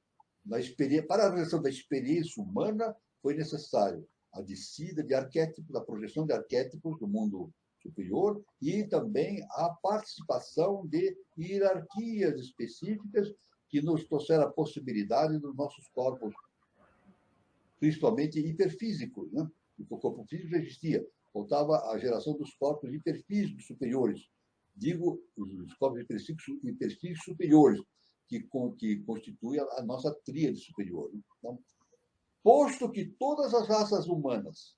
para a realização da experiência humana, foi necessário a descida de arquétipos, a projeção de arquétipos do mundo superior e também a participação de hierarquias específicas que nos trouxeram a possibilidade dos nossos corpos, principalmente hiperfísicos, né? Porque o corpo físico já existia. Faltava a geração dos corpos hiperfísicos superiores. Digo, os corpos hiperfísicos superiores, que constituem a nossa tríade superior. Então, posto que todas as raças humanas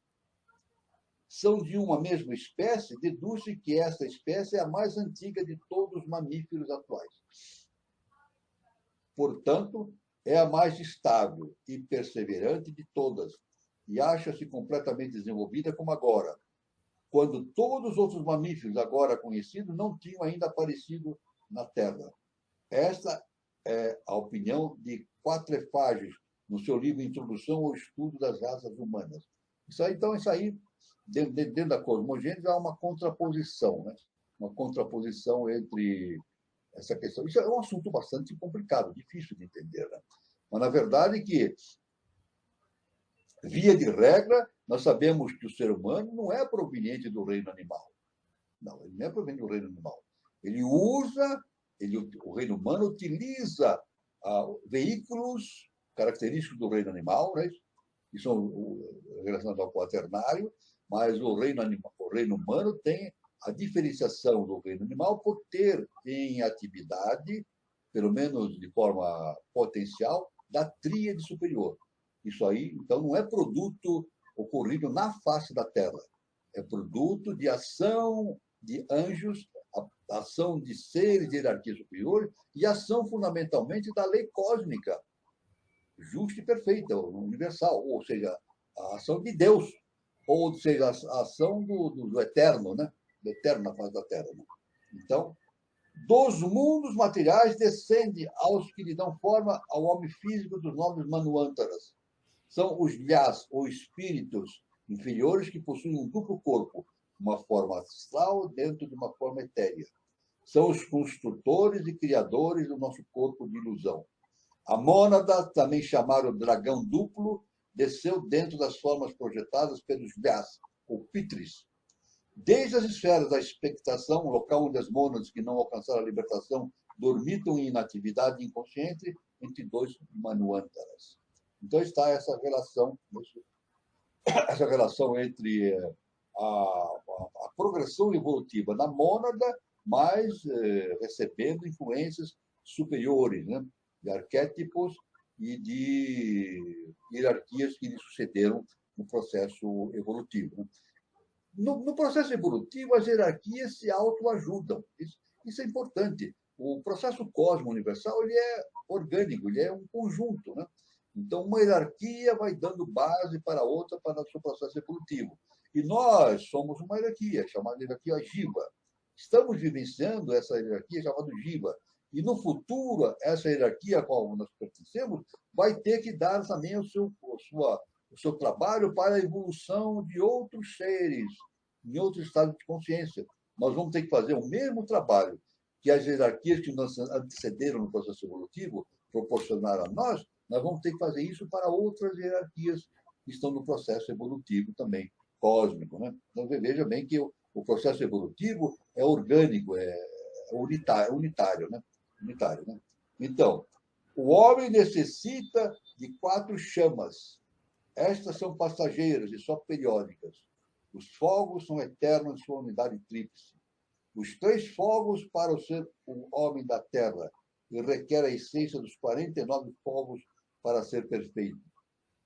são de uma mesma espécie, deduz-se que esta espécie é a mais antiga de todos os mamíferos atuais. Portanto, é a mais estável e perseverante de todas, e acha-se completamente desenvolvida como agora, quando todos os outros mamíferos agora conhecidos não tinham ainda aparecido na Terra. Esta é a opinião de Quatrefages, no seu livro Introdução ao Estudo das Raças Humanas. Isso aí, dentro da cosmogênese, há uma contraposição, né? Uma contraposição entre essa questão. Isso é um assunto bastante complicado, difícil de entender, né? Mas, na verdade, que, via de regra, nós sabemos que o ser humano não é proveniente do reino animal. Não, ele não é proveniente do reino animal. O reino humano utiliza veículos característicos do reino animal, né? Que são relacionados ao quaternário, mas o reino humano tem a diferenciação do reino animal por ter em atividade, pelo menos de forma potencial, da tríade superior. Isso aí, então, não é produto ocorrido na face da Terra. É produto de ação de anjos, ação de seres de hierarquia superior e ação, fundamentalmente, da lei cósmica, justa e perfeita, universal, ou seja, a ação de Deus, ou seja, a ação do eterno, né? Do eterno na face da Terra. Né? Então, dos mundos materiais descende aos que lhe dão forma ao homem físico dos nobres Manwantaras. São os Vyas, ou espíritos inferiores, que possuem um duplo corpo, uma forma astral dentro de uma forma etérea. São os construtores e criadores do nosso corpo de ilusão. A mônada, também chamada dragão duplo, desceu dentro das formas projetadas pelos Vyas, ou Pitris. Desde as esferas da expectação, local onde as mônadas que não alcançaram a libertação dormitam em inatividade inconsciente entre dois Manwantaras. Então está essa relação entre a progressão evolutiva na mônada, mas recebendo influências superiores, né? De arquétipos e de hierarquias que lhe sucederam no processo evolutivo. Né? No processo evolutivo, as hierarquias se autoajudam. Isso é importante. O processo cosmo-universal ele é orgânico, ele é um conjunto. Né? Então, uma hierarquia vai dando base para outra para o seu processo evolutivo. E nós somos uma hierarquia, chamada hierarquia Jiva. Estamos vivenciando essa hierarquia chamada Jiva. E, no futuro, essa hierarquia a qual nós pertencemos vai ter que dar também o o seu trabalho para a evolução de outros seres, em outro estado de consciência. Nós vamos ter que fazer o mesmo trabalho que as hierarquias que nos antecederam no processo evolutivo proporcionaram a nós vamos ter que fazer isso para outras hierarquias que estão no processo evolutivo também, cósmico. Né? Então, veja bem que o processo evolutivo é orgânico, é unitário. Né? Unitário, né? Então, o homem necessita de 4 chamas. Estas são passageiras e só periódicas. Os fogos são eternos em sua unidade tríplice. Os 3 fogos para o ser o homem da terra e requer a essência dos 49 fogos para ser perfeito.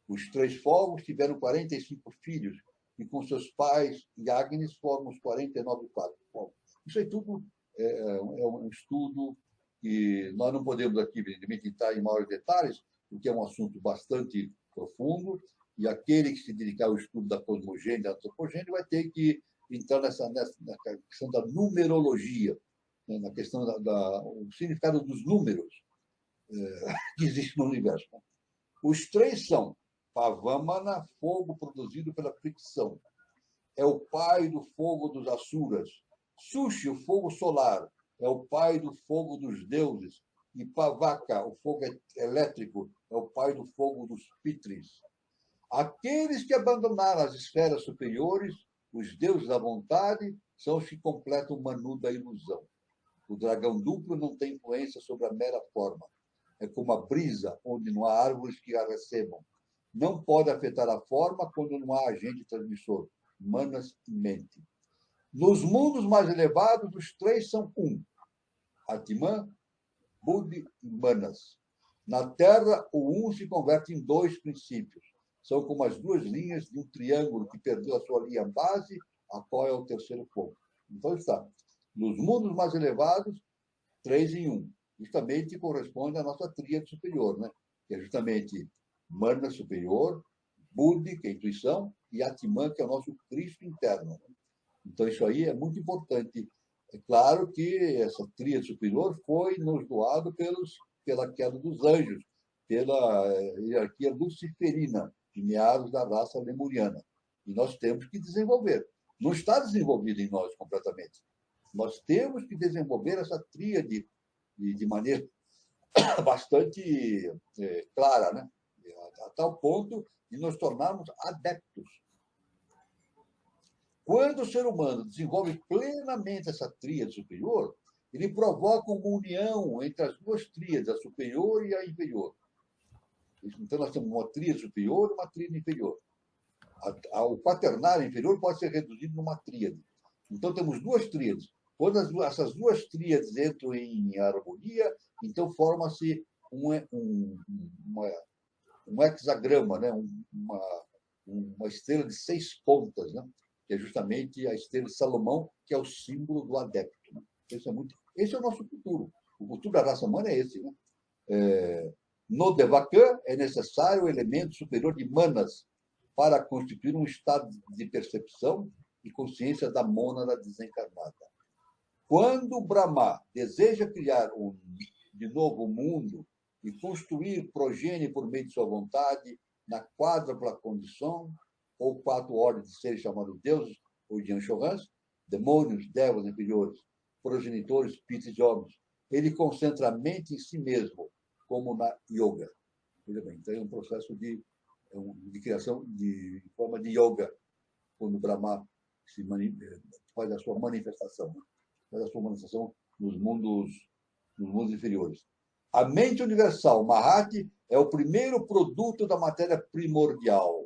Os 3 fogos tiveram 45 filhos e com seus pais e Agnes formam os 49 fogos. Isso aí tudo é um estudo que nós não podemos aqui, evidentemente, entrar em maiores detalhes, porque é um assunto bastante profundo, e aquele que se dedicar ao estudo da cosmogênese, da antropogênese, vai ter que entrar na questão da numerologia, né, na questão do significado dos números que existem no universo. Os 3 são Pavamana, fogo produzido pela fricção. É o pai do fogo dos Asuras. Sushi, o fogo solar, é o pai do fogo dos deuses. E Pavaka, o fogo elétrico, é o pai do fogo dos Pitris. Aqueles que abandonaram as esferas superiores, os deuses da vontade, são os que completam o Manu da ilusão. O dragão duplo não tem influência sobre a mera forma. É como a brisa, onde não há árvores que a recebam. Não pode afetar a forma quando não há agente transmissor, manas e mente. Nos mundos mais elevados, os 3 são um. Atman, Buddhi e Manas. Na Terra, o um se converte em 2 princípios. São como as 2 linhas de um triângulo que perdeu a sua linha base, a qual é o terceiro ponto. Então está. Nos mundos mais elevados, 3 em 1. Justamente corresponde à nossa tríade superior, né? Que é justamente Mana superior, Buddhi, que é a intuição, e Atman, que é o nosso Cristo interno. Então, isso aí é muito importante. É claro que essa tríade superior foi nos doado pela queda dos anjos, pela hierarquia luciferina, de meados da raça lemuriana. E nós temos que desenvolver. Não está desenvolvido em nós completamente. Nós temos que desenvolver essa tríade de maneira bastante clara, né? A tal ponto de nos tornarmos adeptos. Quando o ser humano desenvolve plenamente essa tríade superior, ele provoca uma união entre as 2 tríades, a superior e a inferior. Então, nós temos uma tríade superior e uma tríade inferior. O quaternário inferior pode ser reduzido numa tríade. Então, temos 2 tríades. Quando essas 2 tríades entram em harmonia, então forma-se um hexagrama, né? uma estrela de 6 pontas, né? Que é justamente a estrela de Salomão, que é o símbolo do adepto. Né? Esse é o nosso futuro. O futuro da raça humana é esse. Né? No Devakan é necessário o elemento superior de Manas para constituir um estado de percepção e consciência da mônada desencarnada. Quando Brahma deseja criar de novo mundo e construir progênie por meio de sua vontade na quádrupla condição, ou 4 ordens de seres chamados deuses, ou Yanshohans, demônios, devas inferiores, progenitores, espíritos e homens, ele concentra a mente em si mesmo, como na yoga. Veja bem, então é um processo de criação de forma de yoga, quando Brahma faz a sua manifestação. Faz a sua manifestação nos mundos inferiores. A mente universal, Mahati, é o primeiro produto da matéria primordial.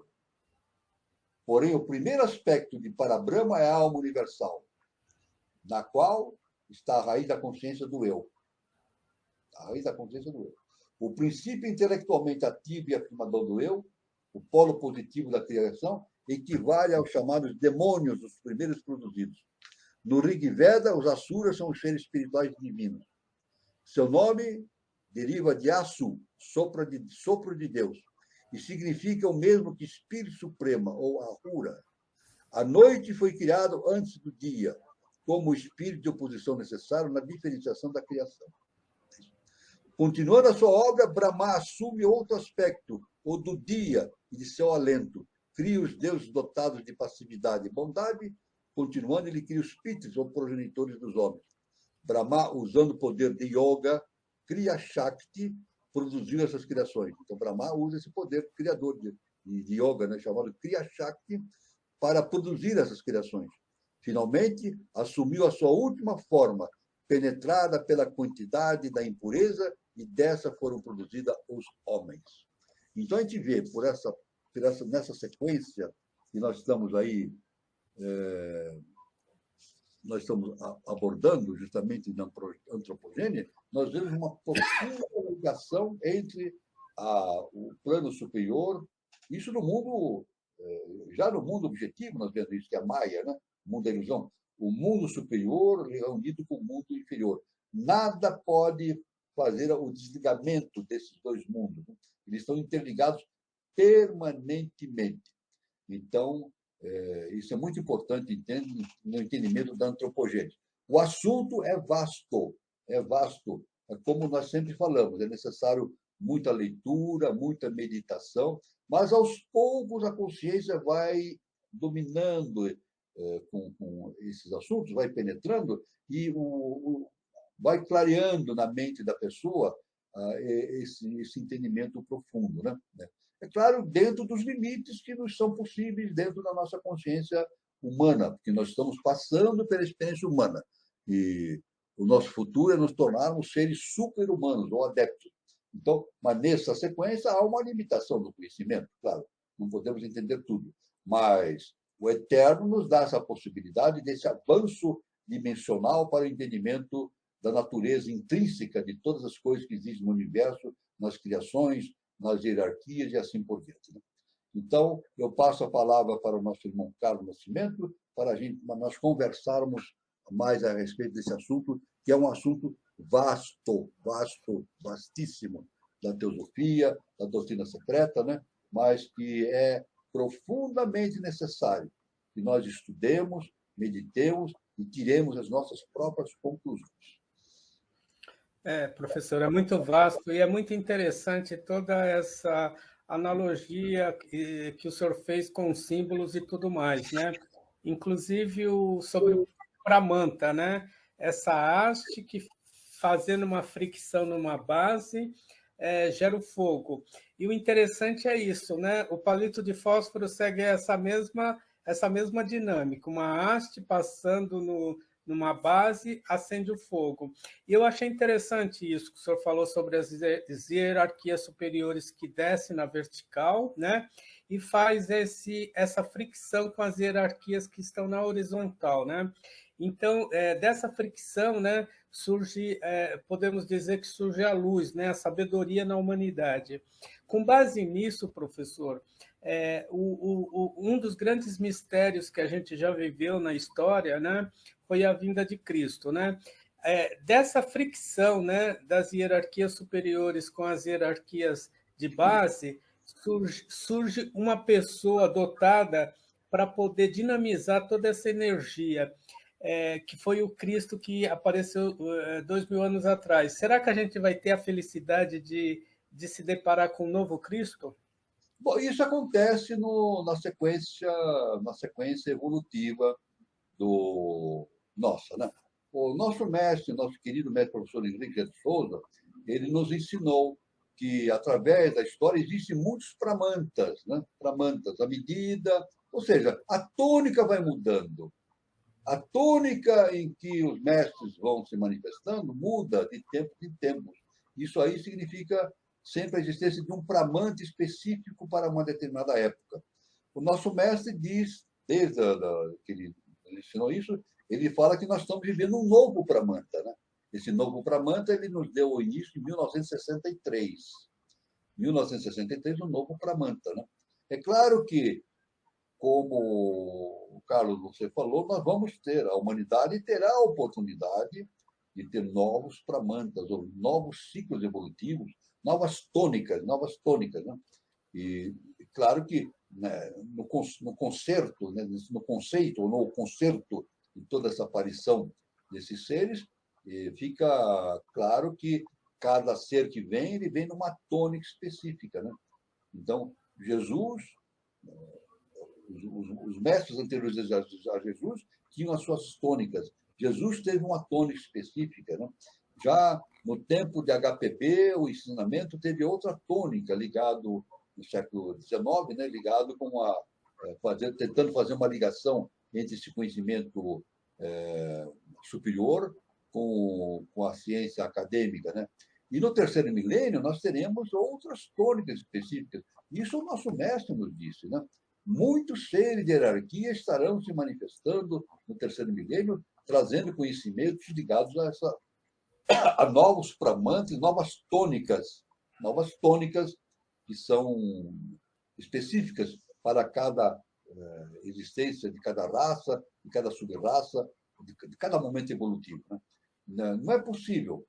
Porém, o primeiro aspecto de Parabrahma é a alma universal, na qual está a raiz da consciência do eu. A raiz da consciência do eu. O princípio intelectualmente ativo e afirmador do eu, o polo positivo da criação, equivale aos chamados demônios, os primeiros produzidos. No Rig Veda, os Asuras são os seres espirituais divinos. Seu nome deriva de Asu, sopro de Deus, e significa o mesmo que Espírito Supremo, ou Ahura. A noite foi criada antes do dia, como o espírito de oposição necessário na diferenciação da criação. Continuando a sua obra, Brahma assume outro aspecto, ou do dia e de seu alento. Cria os deuses dotados de passividade e bondade, continuando, ele cria os Pitris, ou progenitores dos homens. Brahma, usando o poder de yoga, cria Shakti, produziu essas criações. Então, Brahma usa esse poder criador de yoga, né, chamado Kriya Shakti, para produzir essas criações. Finalmente, assumiu a sua última forma, penetrada pela quantidade da impureza, e dessa foram produzidos os homens. Então, a gente vê, nessa sequência que nós estamos aí, nós estamos abordando justamente na antropogênese, nós vemos uma profunda ligação entre o plano superior, isso no mundo, já no mundo objetivo, nós vemos isso, que é a Maia, né? O mundo da ilusão, o mundo superior reunido com o mundo inferior. Nada pode fazer o desligamento desses dois mundos, né? Eles estão interligados permanentemente. Então, isso é muito importante no entendimento da antropogênese. O assunto é vasto, é vasto. Como nós sempre falamos, é necessário muita leitura, muita meditação, mas aos poucos a consciência vai dominando com esses assuntos, vai penetrando e vai clareando na mente da pessoa esse entendimento profundo, né? É claro, dentro dos limites que nos são possíveis dentro da nossa consciência humana, porque nós estamos passando pela experiência humana. E o nosso futuro é nos tornarmos seres super-humanos ou adeptos. Então, mas nessa sequência há uma limitação do conhecimento, claro, não podemos entender tudo, mas o Eterno nos dá essa possibilidade desse avanço dimensional para o entendimento da natureza intrínseca de todas as coisas que existem no universo, nas criações, nas hierarquias e assim por diante. Né? Então, eu passo a palavra para o nosso irmão Carlos Nascimento, para nós conversarmos mais a respeito desse assunto, que é um assunto vasto, vastíssimo, da teosofia, da doutrina secreta, né? Mas que é profundamente necessário que nós estudemos, meditemos e tiremos as nossas próprias conclusões. Professor, é muito vasto e é muito interessante toda essa analogia que o senhor fez com símbolos e tudo mais, né? Inclusive sobre o Pramanta, né? Essa haste que, fazendo uma fricção numa base, gera o fogo. E o interessante é isso, né? O palito de fósforo segue essa mesma dinâmica, uma haste passando numa base, acende o fogo. E eu achei interessante isso que o senhor falou sobre as hierarquias superiores que descem na vertical, né? E faz essa fricção com as hierarquias que estão na horizontal, né? Então, dessa fricção, né, surge, podemos dizer que surge a luz, né, a sabedoria na humanidade. Com base nisso, professor, um dos grandes mistérios que a gente já viveu na história, né, foi a vinda de Cristo, né? Dessa fricção, né, das hierarquias superiores com as hierarquias de base, surge uma pessoa dotada para poder dinamizar toda essa energia, que foi o Cristo que apareceu 2000 anos atrás. Será que a gente vai ter a felicidade de se deparar com um novo Cristo? Bom, isso acontece na sequência evolutiva nossa, né? O nosso mestre, nosso querido mestre professor Henrique de Souza, ele nos ensinou que, através da história, existem muitos pramantas, né? Pramantas, à medida, ou seja, a tônica vai mudando. A tônica em que os mestres vão se manifestando muda de tempo em tempo. Isso aí significa sempre a existência de um pramanta específico para uma determinada época. O nosso mestre diz, desde que ele ensinou isso, ele fala que nós estamos vivendo um novo pramanta, né? Esse novo pramanta ele nos deu o início em 1963. 1963, um novo pramanta, né? É claro que, como o Carlos você falou, nós vamos ter, a humanidade terá a oportunidade de ter novos pramantas, ou novos ciclos evolutivos, novas tônicas, né? E claro que, né, no concerto, né, no conceito, ou no concerto de toda essa aparição desses seres, fica claro que cada ser que vem, ele vem numa tônica específica, né? Então, Jesus, os mestres anteriores a Jesus tinham as suas tônicas. Jesus teve uma tônica específica, né? Já no tempo de HPB, o ensinamento teve outra tônica, ligado no século XIX, né? Ligado com tentando fazer uma ligação entre esse conhecimento superior com a ciência acadêmica, né? E no terceiro milênio nós teremos outras tônicas específicas. Isso o nosso mestre nos disse, né? Muitos seres de hierarquia estarão se manifestando no terceiro milênio, trazendo conhecimentos ligados a novos pramantes, novas tônicas que são específicas para cada existência de cada raça, de cada sub-raça, de cada momento evolutivo, né? Não é possível.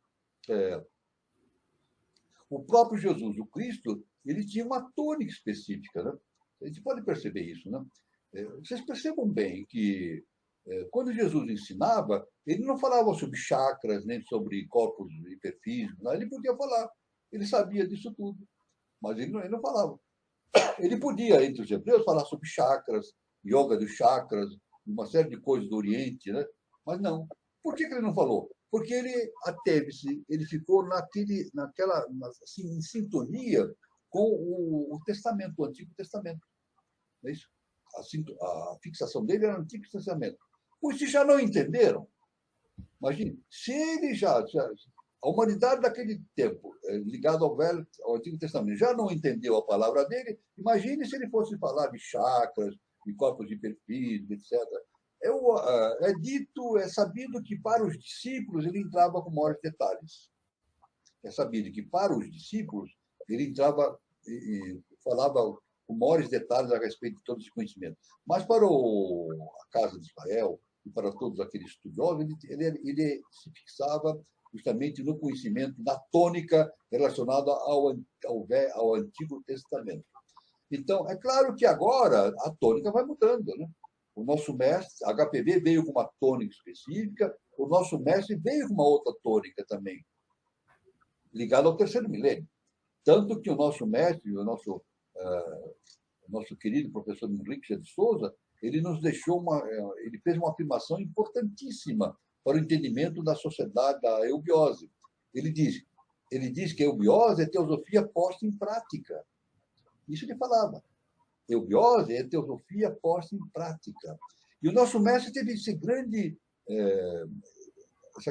O próprio Jesus, o Cristo, ele tinha uma tônica específica, né? A gente pode perceber isso, né? Vocês percebam bem que quando Jesus ensinava, ele não falava sobre chakras, nem sobre corpos hiperfísicos, né? Ele podia falar, ele sabia disso tudo, mas ele não falava. Ele podia, entre os hebreus, falar sobre chakras, yoga dos chakras, uma série de coisas do Oriente, né? Mas não. Por que ele não falou? Porque ele ateve-se, ele ficou naquela assim, em sintonia com o Testamento, o Antigo Testamento. Não é isso? A fixação dele era no Antigo Testamento. Pois se já não entenderam, imagine, se ele a humanidade daquele tempo, ligada ao Antigo Testamento, já não entendeu a palavra dele, imagine se ele fosse falar de chakras, de corpos de perfil, etc. É sabido que para os discípulos ele entrava com maiores detalhes. É sabido que para os discípulos ele entrava e falava com maiores detalhes a respeito de todo esse conhecimento. Mas para a casa de Israel e para todos aqueles estudiosos, ele se fixava justamente no conhecimento da tônica relacionada ao Antigo Testamento. Então, é claro que agora a tônica vai mudando, né? O nosso mestre, HPB, veio com uma tônica específica, o nosso mestre veio com uma outra tônica também, ligada ao terceiro milênio. Tanto que o nosso mestre, o nosso querido professor Henrique de Souza, ele nos deixou ele fez uma afirmação importantíssima para o entendimento da sociedade da eubiose. Ele diz que a eubiose é teosofia posta em prática. Isso ele falava. Eubiose é teosofia posta em prática. E o nosso mestre teve essa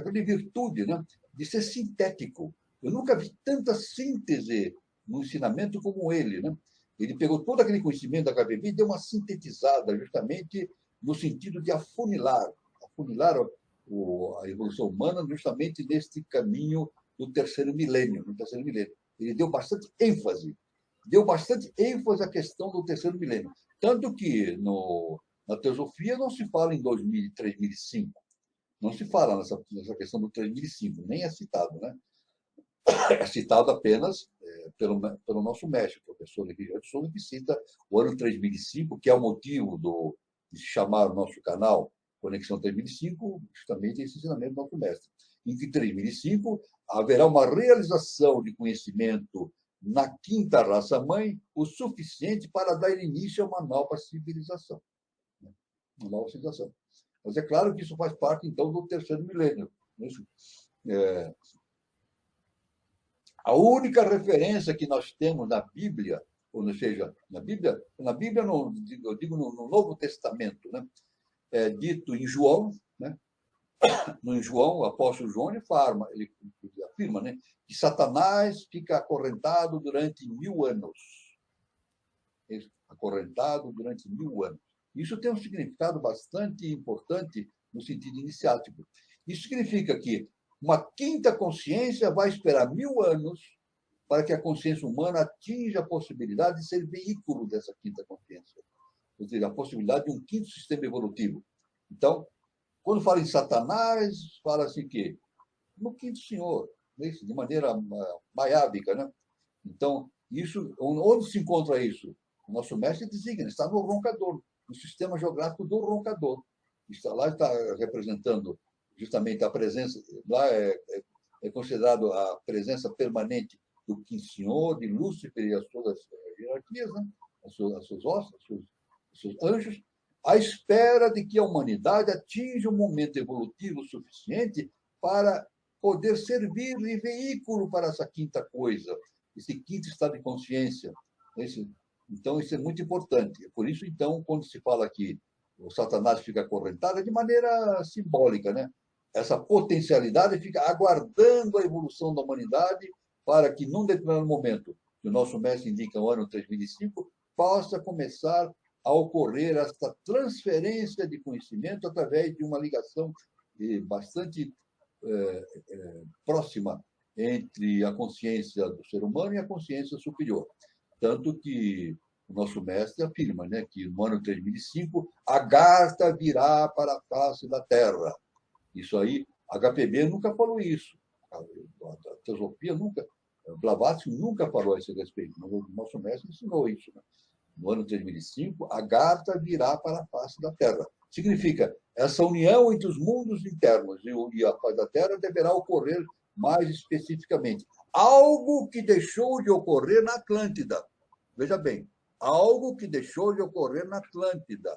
grande virtude, né, de ser sintético. Eu nunca vi tanta síntese no ensinamento como ele, né? Ele pegou todo aquele conhecimento da KPB e deu uma sintetizada, justamente no sentido de afunilar a evolução humana justamente neste caminho do terceiro milênio. Ele deu bastante ênfase à questão do terceiro milênio. Tanto que na teosofia não se fala em 2000, 3005. Não se fala nessa questão do 3005, nem é citado, né? É citado apenas pelo nosso mestre, o professor Henrique de Souza, que cita o ano 3005, que é o motivo de se chamar o nosso canal Conexão 3005, justamente esse ensinamento do nosso mestre. Em que 3005 haverá uma realização de conhecimento na quinta raça-mãe o suficiente para dar início a uma nova civilização. Uma nova civilização. Mas é claro que isso faz parte, então, do terceiro milênio. A única referência que nós temos na Bíblia, ou seja, na Bíblia eu digo no Novo Testamento, né? É dito em João, né? No João, o apóstolo João, ele afirma, né, que Satanás fica acorrentado durante 1000 anos. Acorrentado durante 1000 anos. Isso tem um significado bastante importante no sentido iniciático. Isso significa que uma quinta consciência vai esperar 1000 anos para que a consciência humana atinja a possibilidade de ser veículo dessa quinta consciência. Ou seja, a possibilidade de um quinto sistema evolutivo. Então, quando fala em Satanás, fala assim que no quinto senhor, de maneira maiábica, né? Então, onde se encontra isso? O nosso mestre designa, está no roncador, no sistema geográfico do roncador. Está representando justamente a presença, lá é considerado a presença permanente do quinto senhor, de Lúcifer e as suas hierarquias, né? As suas hostes, os seus anjos, à espera de que a humanidade atinja um momento evolutivo suficiente para poder servir de veículo para essa quinta coisa, esse quinto estado de consciência. Então, isso é muito importante. Por isso, então, quando se fala que o Satanás fica acorrentado, é de maneira simbólica, né? Essa potencialidade fica aguardando a evolução da humanidade para que, num determinado momento, que o nosso mestre indica o ano 3005, possa começar a ocorrer esta transferência de conhecimento através de uma ligação bastante próxima entre a consciência do ser humano e a consciência superior. Tanto que o nosso mestre afirma, né, que no ano 3005 a Agartha virá para a face da Terra. Isso aí, HPB nunca falou isso. A Teosofia nunca, Blavatsky nunca falou a esse respeito. O nosso mestre ensinou isso, né? No ano 3005, a Agartha virá para a face da Terra. Significa, essa união entre os mundos internos e a face da Terra deverá ocorrer mais especificamente. Algo que deixou de ocorrer na Atlântida. Veja bem, algo que deixou de ocorrer na Atlântida.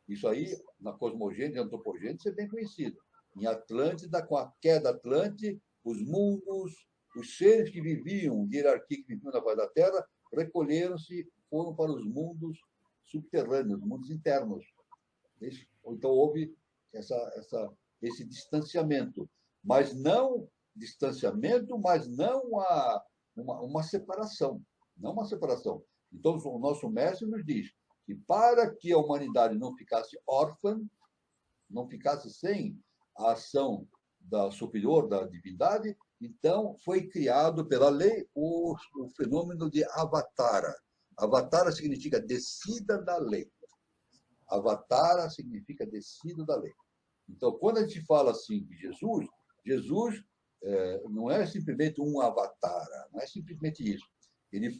Isso aí, na cosmogênese e antropogênese, é bem conhecido. Em Atlântida, com a queda Atlante, os mundos, os seres que viviam, de hierarquia que viviam na face da Terra, recolheram-se, foram para os mundos subterrâneos, mundos internos. Então, houve esse distanciamento, mas não uma separação. Não uma separação. Então, o nosso mestre nos diz que para que a humanidade não ficasse órfã, não ficasse sem a ação da superior, da divindade, então foi criado pela lei o fenômeno de Avatara. Avatara significa descida da lei. Avatara significa descida da lei. Então, quando a gente fala assim de Jesus não é simplesmente um avatara, não é simplesmente isso. Ele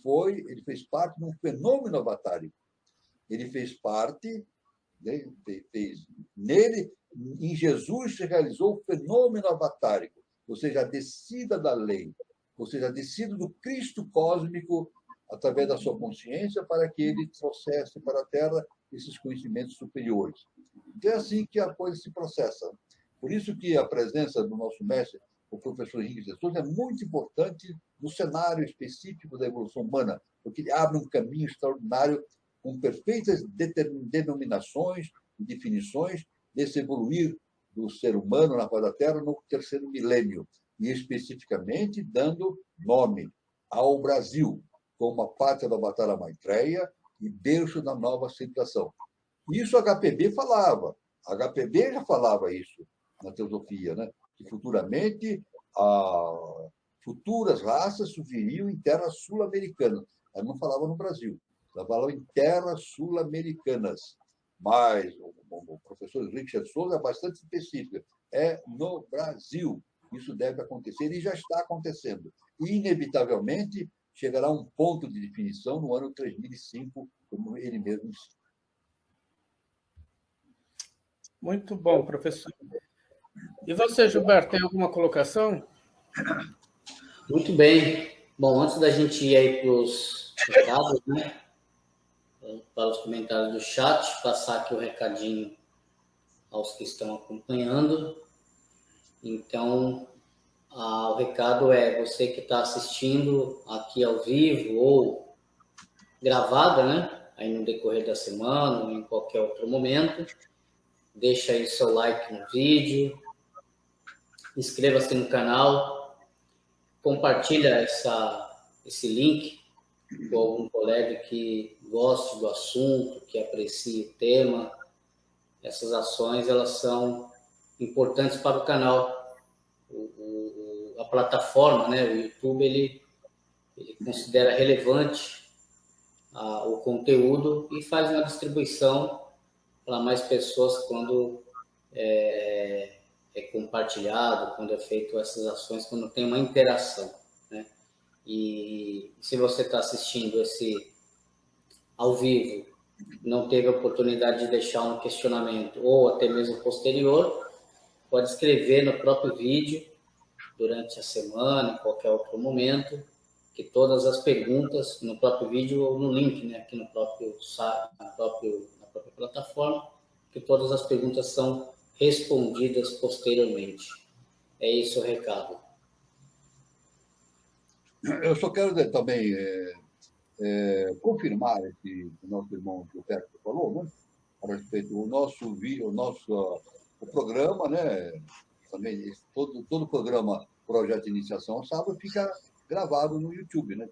fez parte de um fenômeno avatárico. Ele fez parte, nele, em Jesus se realizou o fenômeno avatárico, ou seja, a descida da lei, ou seja, a descida do Cristo cósmico através da sua consciência para que ele trouxesse para a Terra esses conhecimentos superiores. Então é assim que a coisa se processa. Por isso que a presença do nosso mestre, o professor Henrique de Souza, é muito importante no cenário específico da evolução humana, porque ele abre um caminho extraordinário com perfeitas denominações e definições desse evoluir do ser humano na face da Terra no terceiro milênio, e especificamente dando nome ao Brasil como a pátria da Avatara Maitreya e berço da nova civilização. Isso a HPB falava. A HPB já falava isso na teosofia, né? Que futuramente futuras raças surgiriam em terras sul-americanas. Ela não falava no Brasil, ela falava em terras sul-americanas. Mas o professor Richard Souza é bastante específico. É no Brasil. Isso deve acontecer e já está acontecendo. E, inevitavelmente, chegará a um ponto de definição no ano 3005, como ele mesmo disse. Muito bom, professor. E você, Gilberto, tem alguma colocação? Muito bem. Bom, antes da gente ir aí para os recados, né? Para os comentários do chat, passar aqui o recadinho aos que estão acompanhando. Então, o recado é você que está assistindo aqui ao vivo ou gravada, né? Aí no decorrer da semana ou em qualquer outro momento, deixa aí seu like no vídeo, inscreva-se no canal, compartilha esse link com algum colega que goste do assunto, que aprecie o tema. Essas ações, elas são importantes para o canal. A plataforma, né, o YouTube, ele considera relevante o conteúdo e faz uma distribuição para mais pessoas quando é compartilhado, quando é feito essas ações, quando tem uma interação, né? E se você está assistindo esse ao vivo, não teve a oportunidade de deixar um questionamento ou até mesmo posterior, pode escrever no próprio vídeo durante a semana, em qualquer outro momento, que todas as perguntas no próprio vídeo ou no link, né, aqui no próprio site, na própria plataforma, que todas as perguntas são respondidas posteriormente. É esse o recado. Eu só quero também confirmar esse que o nosso irmão Gilberto falou, né? A respeito do o programa, né? Também todo o programa Projeto de Iniciação ao Sábado fica gravado no YouTube, né?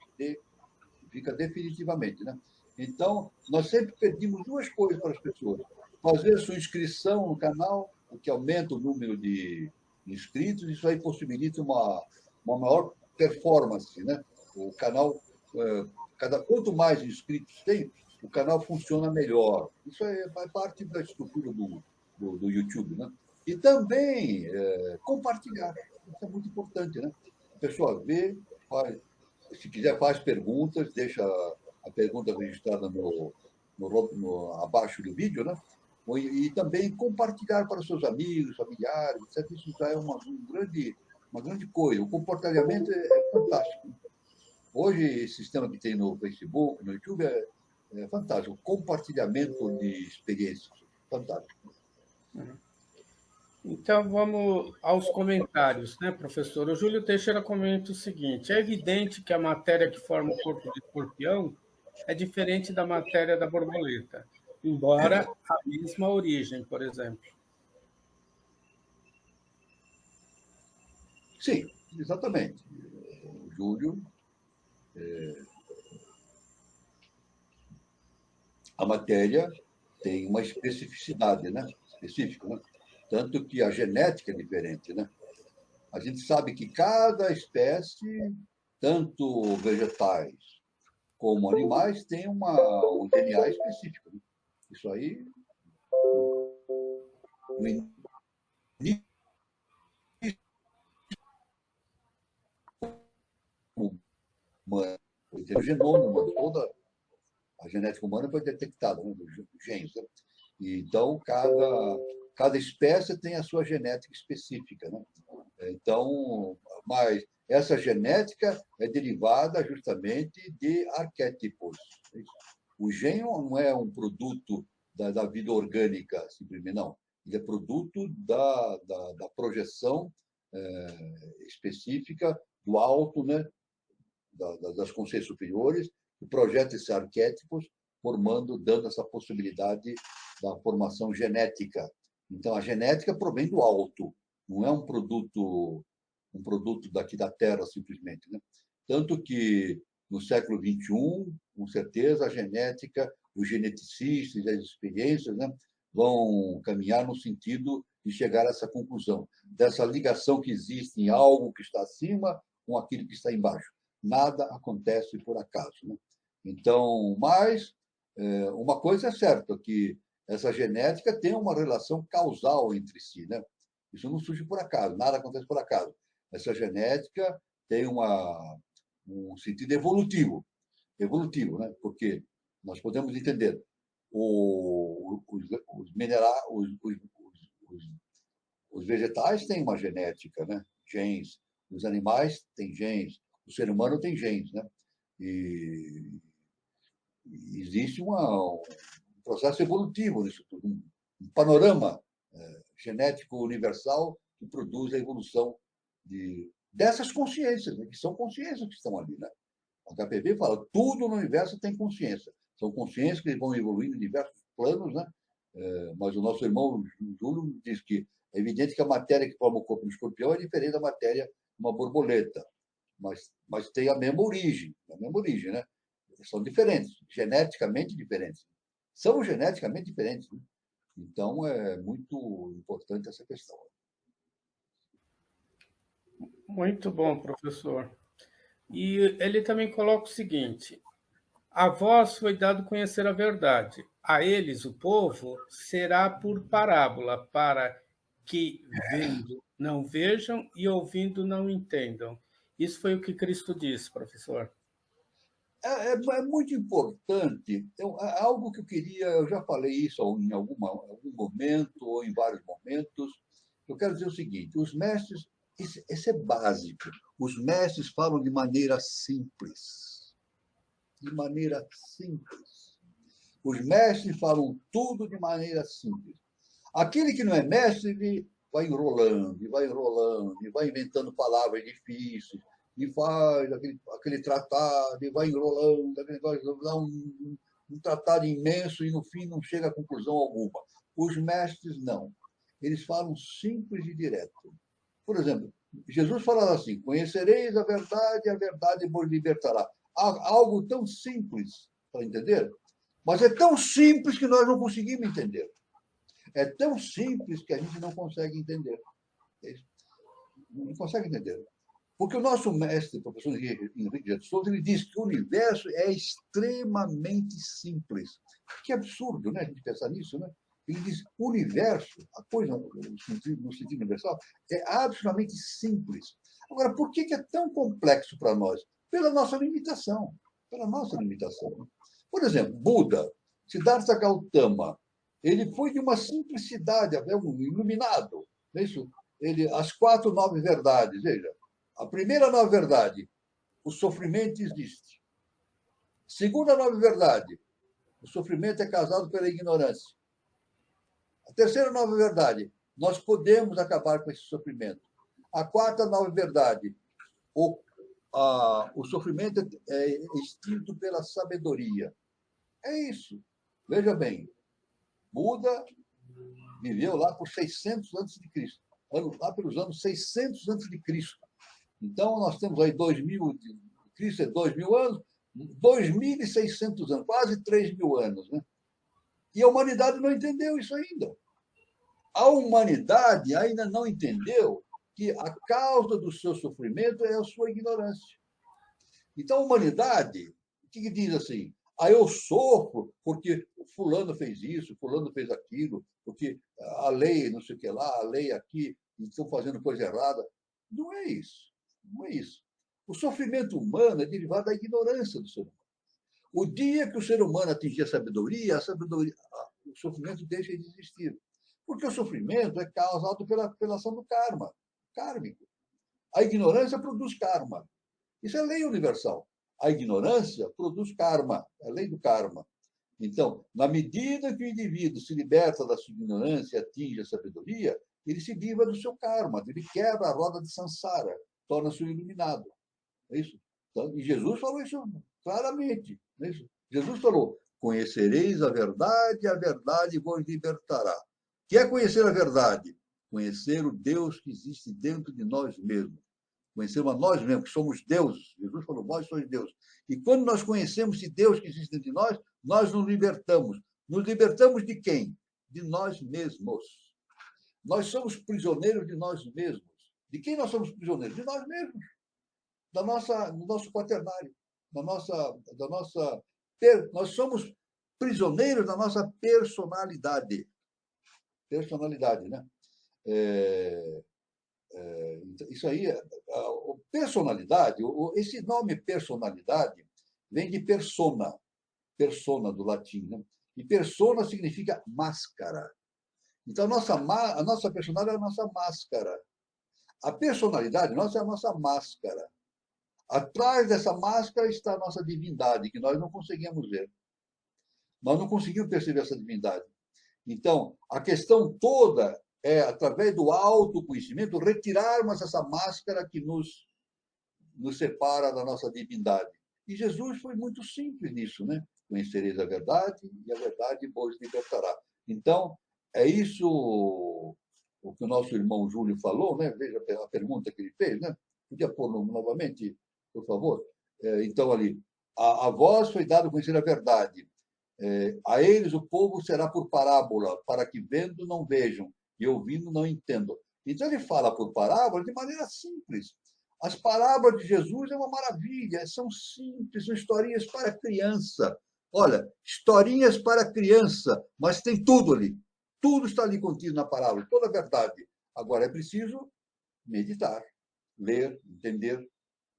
Fica definitivamente, né? Então, nós sempre pedimos duas coisas para as pessoas: fazer sua inscrição no canal, o que aumenta o número de inscritos, isso aí possibilita uma maior performance, né? O canal, quanto mais inscritos tem, o canal funciona melhor. Isso é parte da estrutura do YouTube, né? E também compartilhar. Isso é muito importante, né? A pessoa vê, se quiser faz perguntas, deixa a pergunta registrada abaixo do vídeo, né? E também compartilhar para seus amigos, familiares, etc. Isso já é uma grande coisa. O compartilhamento é fantástico. Hoje, esse sistema que tem no Facebook, no YouTube, é fantástico. Compartilhamento de experiências, fantástico. Então, vamos aos comentários, né, professor? O Júlio Teixeira comenta o seguinte: é evidente que a matéria que forma o corpo de escorpião é diferente da matéria da borboleta, embora a mesma origem, por exemplo. Sim, exatamente. O Júlio, a matéria tem uma especificidade, né? Específica, né? Tanto que a genética é diferente, né? A gente sabe que cada espécie, tanto vegetais como animais, tem um DNA específico, né? Isso aí, no início humano, o genoma humano, toda a genética humana foi detectada, né, dos genes, né? Então, cada espécie tem a sua genética específica, né? Então, mas essa genética é derivada justamente de arquétipos. O gene não é um produto da vida orgânica, simplesmente, não. Ele é produto da projeção específica do alto, né? Das consciências superiores, que projeta esses arquétipos, dando essa possibilidade da formação genética. Então, a genética provém do alto, não é um produto daqui da Terra, simplesmente, né? Tanto que, no século XXI, com certeza, a genética, os geneticistas, as experiências, né, vão caminhar no sentido de chegar a essa conclusão, dessa ligação que existe em algo que está acima com aquilo que está embaixo. Nada acontece por acaso, né? Então, mas uma coisa é certa, que essa genética tem uma relação causal entre si, né? Isso não surge por acaso, nada acontece por acaso. Essa genética tem um sentido evolutivo, né? Porque nós podemos entender os vegetais têm uma genética, né? Genes. Os animais têm genes. O ser humano tem genes, né? E existe um processo evolutivo nisso tudo, um panorama genético universal que produz a evolução dessas consciências, né? Que são consciências que estão ali, né? A HPV fala, tudo no universo tem consciência. São consciências que vão evoluindo em diversos planos, né? Mas o nosso irmão Júlio diz que é evidente que a matéria que forma o corpo do escorpião é diferente da matéria de uma borboleta, mas tem a mesma origem, né? São diferentes, geneticamente diferentes. São geneticamente diferentes, né? Então, é muito importante essa questão. Muito bom, professor. E ele também coloca o seguinte: a vós foi dado conhecer a verdade, a eles, o povo, será por parábola, para que vendo não vejam e ouvindo não entendam. Isso foi o que Cristo disse, professor. É muito importante. Algo que eu já falei isso em algum momento, ou em vários momentos. Eu quero dizer o seguinte: os mestres Esse é básico. Os mestres falam de maneira simples. De maneira simples. Os mestres falam tudo de maneira simples. Aquele que não é mestre, ele vai enrolando, e vai inventando palavras difíceis, e faz aquele tratado, e vai enrolando, dá um tratado imenso e, no fim, não chega a conclusão alguma. Os mestres, não. Eles falam simples e direto. Por exemplo, Jesus falava assim, conhecereis a verdade vos libertará. Algo tão simples para entender, mas é tão simples que nós não conseguimos entender. É tão simples que a gente não consegue entender. Não consegue entender. Porque o nosso mestre, o professor Henrique de Souza, ele diz que o universo é extremamente simples. Que absurdo, né? A gente pensar nisso, né? Ele diz o universo, a coisa no sentido universal, é absolutamente simples. Agora, por que é tão complexo para nós? Pela nossa limitação. Pela nossa limitação. Por exemplo, Buda, Siddhartha Gautama, ele foi de uma simplicidade, um iluminado. Não é isso? As 4 9 verdades, veja. A primeira nova verdade, o sofrimento existe. Segunda nova verdade, o sofrimento é causado pela ignorância. A terceira nova verdade, nós podemos acabar com esse sofrimento. A quarta nova verdade, o sofrimento é extinto pela sabedoria. É isso. Veja bem, Buda viveu lá por 600 a.C., lá pelos anos 600 a.C. Então, nós temos aí 2.000, Cristo é 2.000 anos, 2.600 anos, quase 3.000 anos. Né? E a humanidade não entendeu isso ainda. A humanidade ainda não entendeu que a causa do seu sofrimento é a sua ignorância. Então, a humanidade, o que diz assim? Eu sofro porque fulano fez isso, fulano fez aquilo, porque a lei não sei o que lá, a lei aqui, estão fazendo coisa errada. Não é isso. Não é isso. O sofrimento humano é derivado da ignorância do ser humano. O dia que o ser humano atingir a sabedoria, o sofrimento deixa de existir. Porque o sofrimento é causado pela ação do karma, kármico. A ignorância produz karma. Isso é lei universal. A ignorância produz karma, é a lei do karma. Então, na medida que o indivíduo se liberta da sua ignorância e atinge a sabedoria, ele se livra do seu karma, ele quebra a roda de samsara, torna-se um iluminado. É isso? Então, e Jesus falou isso claramente. É isso? Jesus falou, conhecereis a verdade vos libertará. O que é conhecer a verdade? Conhecer o Deus que existe dentro de nós mesmos. Conhecemos a nós mesmos, que somos deuses. Jesus falou, vós sois Deus. E quando nós conhecemos esse Deus que existe dentro de nós nos libertamos. Nos libertamos de quem? De nós mesmos. Nós somos prisioneiros de nós mesmos. De quem nós somos prisioneiros? De nós mesmos. Do nosso quaternário. Nós somos prisioneiros da nossa personalidade. Personalidade, né? Isso aí, personalidade, esse nome personalidade vem de persona do latim, né? E persona significa máscara. Então, a nossa personalidade é a nossa máscara. A personalidade nossa é a nossa máscara. Atrás dessa máscara está a nossa divindade, que nós não conseguimos ver. Nós não conseguimos perceber essa divindade. Então, a questão toda é, através do autoconhecimento, retirarmos essa máscara que nos separa da nossa divindade. E Jesus foi muito simples nisso, né? Conhecereis a verdade e a verdade vos libertará. Então, é isso o que o nosso irmão Júlio falou, né? Veja a pergunta que ele fez, né? Podia pôr novamente, por favor? Então, ali, a vós foi dado conhecer a verdade. A eles o povo será por parábola, para que vendo não vejam e ouvindo não entendam. Então ele fala por parábola de maneira simples. As parábolas de Jesus é uma maravilha, são simples, são historinhas para criança. Olha, historinhas para criança, mas tem tudo ali. Tudo está ali contido na parábola, toda a verdade. Agora é preciso meditar, ler, entender,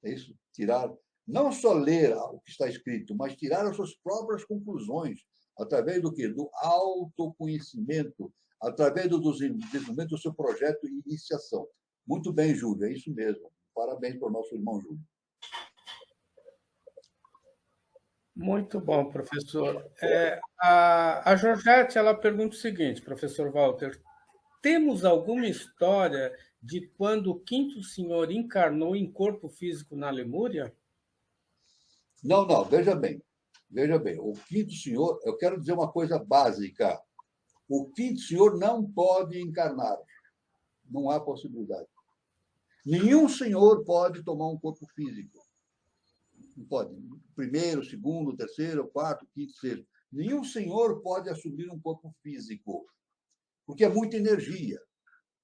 é isso? Tirar, não só ler o que está escrito, mas tirar as suas próprias conclusões, através do quê? Do autoconhecimento, através do desenvolvimento do seu projeto de iniciação. Muito bem, Júlio, é isso mesmo. Parabéns para o nosso irmão Júlio. Muito bom, professor. A Georgette, ela pergunta o seguinte, professor Walter: temos alguma história de quando o quinto senhor encarnou em corpo físico na Lemúria? Não, não, veja bem. Veja bem, o quinto senhor, eu quero dizer uma coisa básica. O quinto senhor não pode encarnar. Não há possibilidade. Nenhum senhor pode tomar um corpo físico. Não pode. Primeiro, segundo, terceiro, quarto, quinto, sexto. Nenhum senhor pode assumir um corpo físico, porque é muita energia.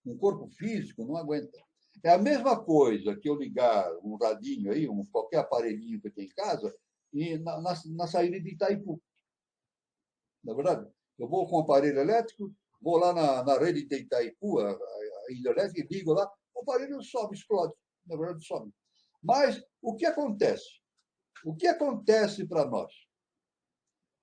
Um corpo físico não aguenta. É a mesma coisa que eu ligar um radinho aí, qualquer aparelhinho que eu tenho em casa, e na saída de Itaipu. Na verdade, eu vou com o aparelho elétrico, vou lá na rede de Itaipu, a hidrelétrica, e ligo lá, o aparelho sobe, explode. Na verdade, sobe. Mas o que acontece? O que acontece para nós?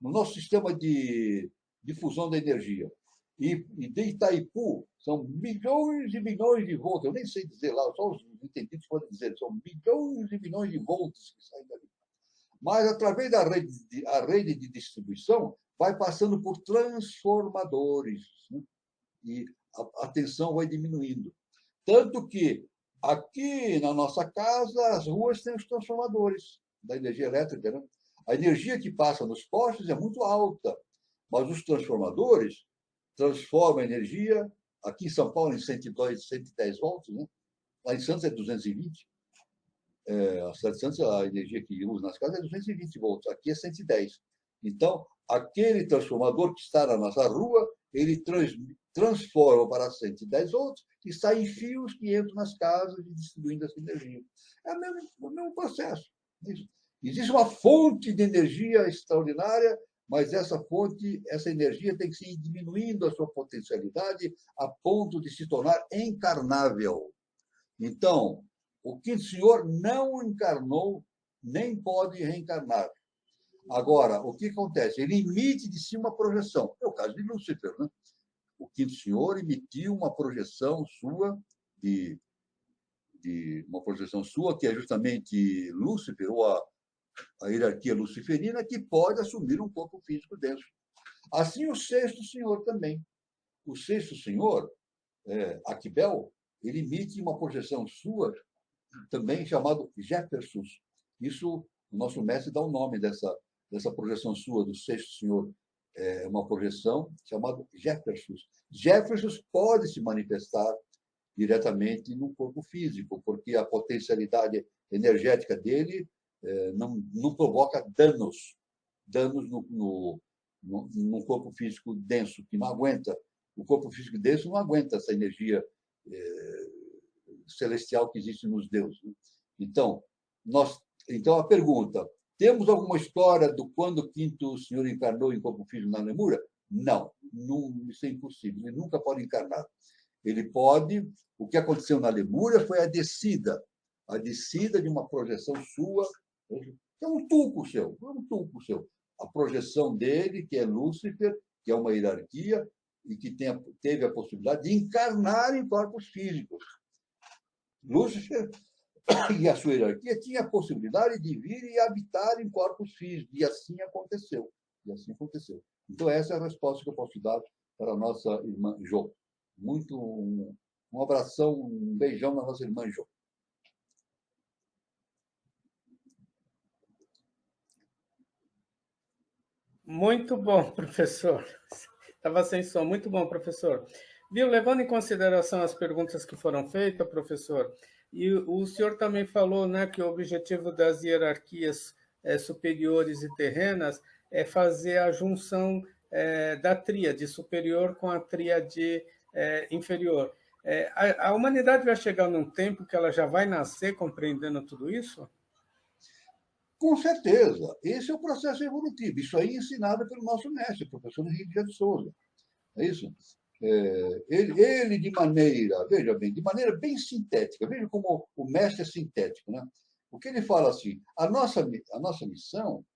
No nosso sistema de difusão da energia. E de Itaipu, são milhões e milhões de volts. Eu nem sei dizer lá, só os entendidos podem dizer, são milhões e milhões de volts que saem dali. Mas, através da rede de distribuição, vai passando por transformadores, né? E a tensão vai diminuindo. Tanto que, aqui na nossa casa, as ruas têm os transformadores da energia elétrica, né? A energia que passa nos postes é muito alta, mas os transformadores transformam a energia, aqui em São Paulo, em 102, 110 volts, né? Lá em Santos é 220. A cidade de Santos, a energia que usa nas casas é 220 volts, aqui é 110. Então, aquele transformador que está na nossa rua, ele transforma para 110 volts e sai em fios que entram nas casas e distribuindo essa energia. É o mesmo processo. Existe uma fonte de energia extraordinária, mas essa fonte, essa energia tem que ir diminuindo a sua potencialidade a ponto de se tornar encarnável. Então, o quinto senhor não encarnou, nem pode reencarnar. Agora, o que acontece? Ele emite de si uma projeção. É o caso de Lúcifer, né? O quinto senhor emitiu uma projeção sua, uma projeção sua, que é justamente Lúcifer, ou a hierarquia luciferina, que pode assumir um corpo físico denso. Assim, o sexto senhor também. O sexto senhor, Aquibel, ele emite uma projeção sua, também chamado Jeffersus. Isso, o nosso mestre dá o nome dessa projeção sua, do sexto senhor. É uma projeção chamada Jeffersus. Jeffersus pode se manifestar diretamente no corpo físico, porque a potencialidade energética dele não provoca danos no corpo físico denso, que não aguenta. O corpo físico denso não aguenta essa energia celestial que existe nos deuses. Então, então a pergunta: temos alguma história do quando o quinto senhor encarnou em corpo físico na Lemúria? Não, isso é impossível. Ele nunca pode encarnar. Ele pode. O que aconteceu na Lemúria foi a descida de uma projeção sua, que é um tulco seu, A projeção dele, que é Lúcifer, que é uma hierarquia e que teve a possibilidade de encarnar em corpos físicos. Lúcifer e a sua hierarquia tinha a possibilidade de vir e habitar em corpos físicos, e assim aconteceu. Então, essa é a resposta que eu posso dar para a nossa irmã Jô. Um abração, um beijão na nossa irmã Jô. Muito bom, professor. Estava sem som. Muito bom, professor. Viu, levando em consideração as perguntas que foram feitas, professor, e o senhor também falou, né, que o objetivo das hierarquias superiores e terrenas é fazer a junção da tríade superior com a tríade inferior. A humanidade vai chegar num tempo que ela já vai nascer compreendendo tudo isso? Com certeza. Esse é o processo evolutivo. Isso aí é ensinado pelo nosso mestre, o professor Henrique de Souza. É isso? Ele veja bem, de maneira bem sintética, veja como o mestre é sintético, né? O que ele fala assim: a nossa missão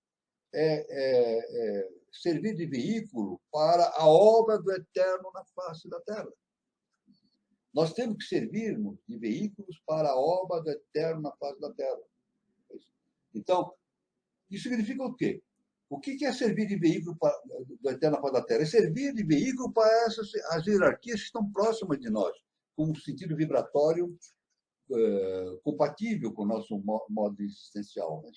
é servir de veículo para a obra do eterno na face da terra. Nós temos que servirmos de veículos para a obra do eterno na face da Terra. Então, isso significa o quê? O que é servir de veículo do eterno na face da Terra? É servir de veículo para as hierarquias que estão próximas de nós, com um sentido vibratório compatível com o nosso modo existencial. Né?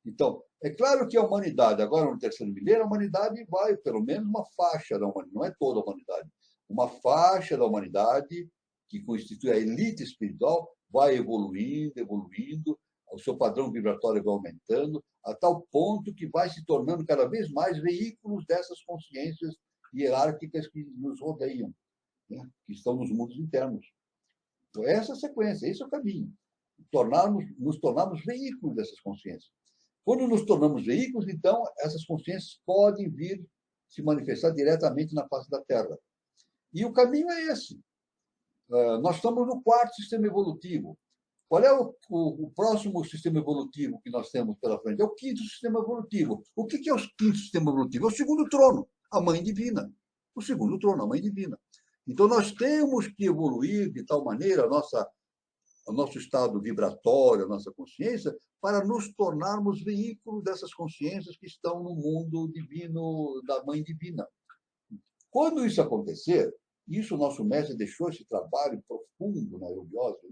Então, é claro que a humanidade, agora no terceiro milênio, a humanidade vai, pelo menos uma faixa da humanidade, não é toda a humanidade, uma faixa da humanidade que constitui a elite espiritual vai evoluindo, evoluindo, o seu padrão vibratório vai aumentando, a tal ponto que vai se tornando cada vez mais veículos dessas consciências hierárquicas que nos rodeiam, né? Que estão nos mundos internos. Então, essa é a sequência, esse é o caminho. Nos tornarmos veículos dessas consciências. Quando nos tornamos veículos, então, essas consciências podem vir se manifestar diretamente na face da Terra. E o caminho é esse. Nós estamos no quarto sistema evolutivo. Qual é o próximo sistema evolutivo que nós temos pela frente? É o quinto sistema evolutivo. O que é o quinto sistema evolutivo? É o segundo trono, a Mãe Divina. O segundo trono, a Mãe Divina. Então, nós temos que evoluir de tal maneira o nosso estado vibratório, a nossa consciência, para nos tornarmos veículos dessas consciências que estão no mundo divino, da Mãe Divina. Quando isso acontecer, isso o nosso mestre deixou esse trabalho profundo na eubiose,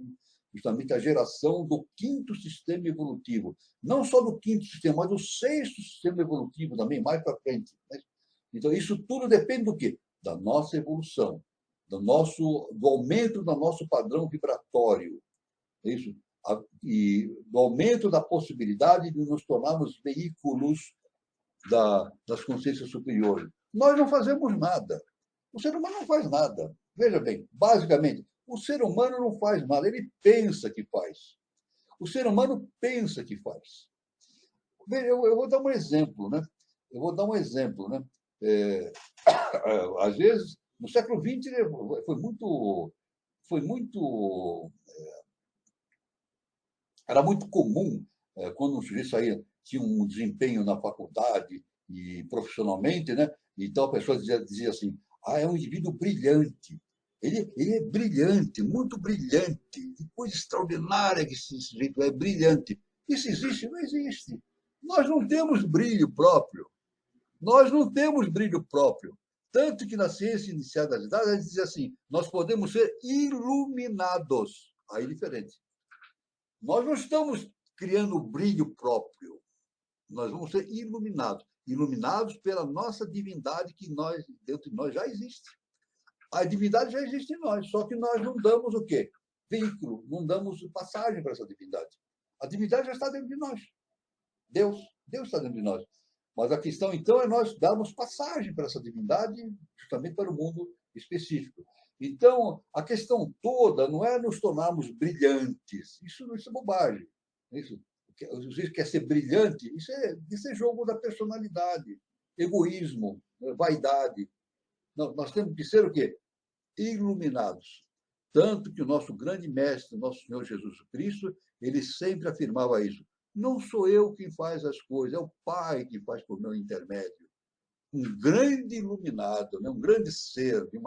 justamente a geração do quinto sistema evolutivo. Não só do quinto sistema, mas do sexto sistema evolutivo também, mais para frente. Né? Então, isso tudo depende do quê? Da nossa evolução, do aumento do nosso padrão vibratório. Isso? E do aumento da possibilidade de nos tornarmos veículos das consciências superiores. Nós não fazemos nada. O ser humano não faz nada. Veja bem, basicamente, o ser humano não faz nada, ele pensa que faz. O ser humano pensa que faz. Veja, eu vou dar um exemplo, né? Às vezes, no século XX, era muito comum, quando um sujeito tinha um desempenho na faculdade e profissionalmente, né? Então a pessoa dizia assim, é um indivíduo brilhante. Ele é brilhante, muito brilhante. Que coisa extraordinária que esse sujeito é brilhante. Isso existe? Não existe. Nós não temos brilho próprio. Nós não temos brilho próprio. Tanto que na ciência inicial das idades, a gente diz assim, nós podemos ser iluminados. Aí é diferente. Nós não estamos criando brilho próprio. Nós vamos ser iluminados. Iluminados pela nossa divindade que dentro de nós já existe. A divindade já existe em nós, só que nós não damos o quê? Veículo, não damos passagem para essa divindade. A divindade já está dentro de nós. Deus está dentro de nós. Mas a questão, então, é nós darmos passagem para essa divindade, justamente para o mundo específico. Então, a questão toda não é nos tornarmos brilhantes. Isso é bobagem. Você quer ser brilhante? Isso é jogo da personalidade, egoísmo, vaidade. Não, nós temos que ser o quê? Iluminados. Tanto que o nosso grande mestre, nosso Senhor Jesus Cristo, ele sempre afirmava isso. Não sou eu quem faz as coisas, é o Pai que faz por meu intermédio. Um grande iluminado, né? Um grande ser de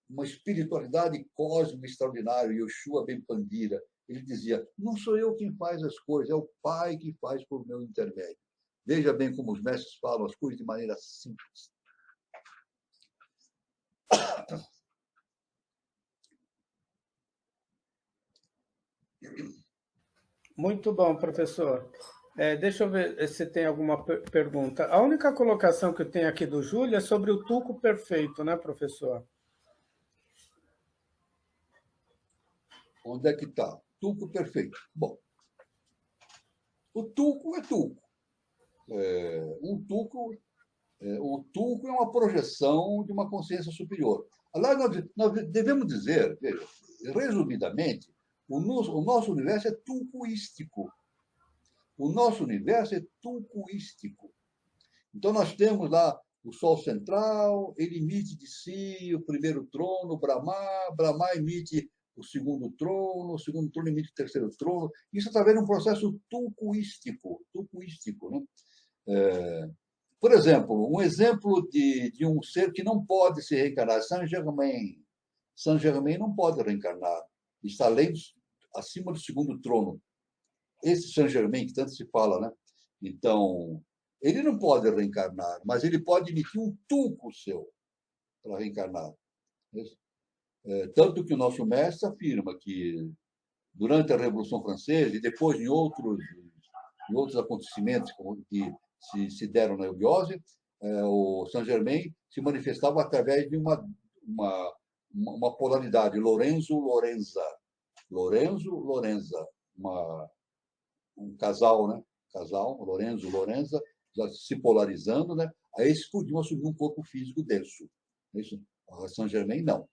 uma espiritualidade cósmica extraordinária, Yoshua Ben Pandira. Ele dizia, não sou eu quem faz as coisas, é o Pai que faz por meu intermédio. Veja bem como os mestres falam as coisas de maneira simples. Muito bom, professor. Deixa eu ver se tem alguma pergunta. A única colocação que eu tenho aqui do Júlio é sobre o tuco perfeito, né, professor? Onde é que está? Tuco perfeito. Bom, o tuco é tuco. O tuco é uma projeção de uma consciência superior. Aliás, nós devemos dizer, veja, resumidamente, o nosso universo é tucuístico. O nosso universo é tucuístico. Então, nós temos lá o Sol central, ele emite de si o primeiro trono, Brahma emite o segundo trono emite o terceiro trono. Isso através de um processo tucuístico, né? Por exemplo, um exemplo de um ser que não pode se reencarnar, Saint-Germain. Saint-Germain não pode reencarnar. Está além, acima do segundo trono. Esse Saint-Germain que tanto se fala, né? Então, ele não pode reencarnar, mas ele pode emitir um tulco seu para reencarnar. Tanto que o nosso mestre afirma que, durante a Revolução Francesa e depois em outros acontecimentos que se deram na eubiose, o Saint-Germain se manifestava através de uma polaridade, Lorenzo-Lorenza. Lorenzo-Lorenza, um casal, né? Casal, Lorenzo-Lorenza, se polarizando, né? Aí eles podiam assumir um corpo físico denso. Isso, a Saint-Germain, não.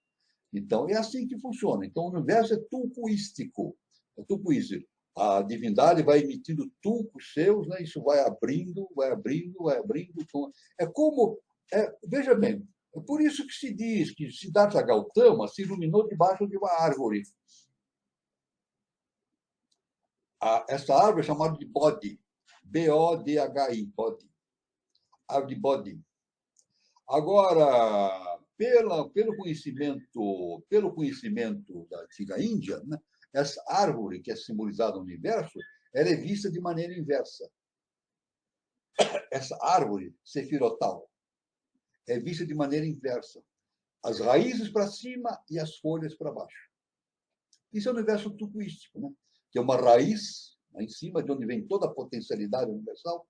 Então, é assim que funciona. Então, o universo é tulcoístico. É tulcoístico. A divindade vai emitindo tulcos seus, né? Isso vai abrindo, vai abrindo, vai abrindo. É como... veja bem, é por isso que se diz que Siddhartha Gautama se iluminou debaixo de uma árvore. Essa árvore é chamada de Bodhi. B-O-D-H-I, Bodhi. Árvore de Bodhi. Agora, pelo conhecimento da antiga Índia, né, essa árvore que é simbolizada no universo, ela é vista de maneira inversa. Essa árvore sefirotal é vista de maneira inversa. As raízes para cima e as folhas para baixo. Isso é o universo tulcoístico, né? Que é uma raiz lá em cima, de onde vem toda a potencialidade universal,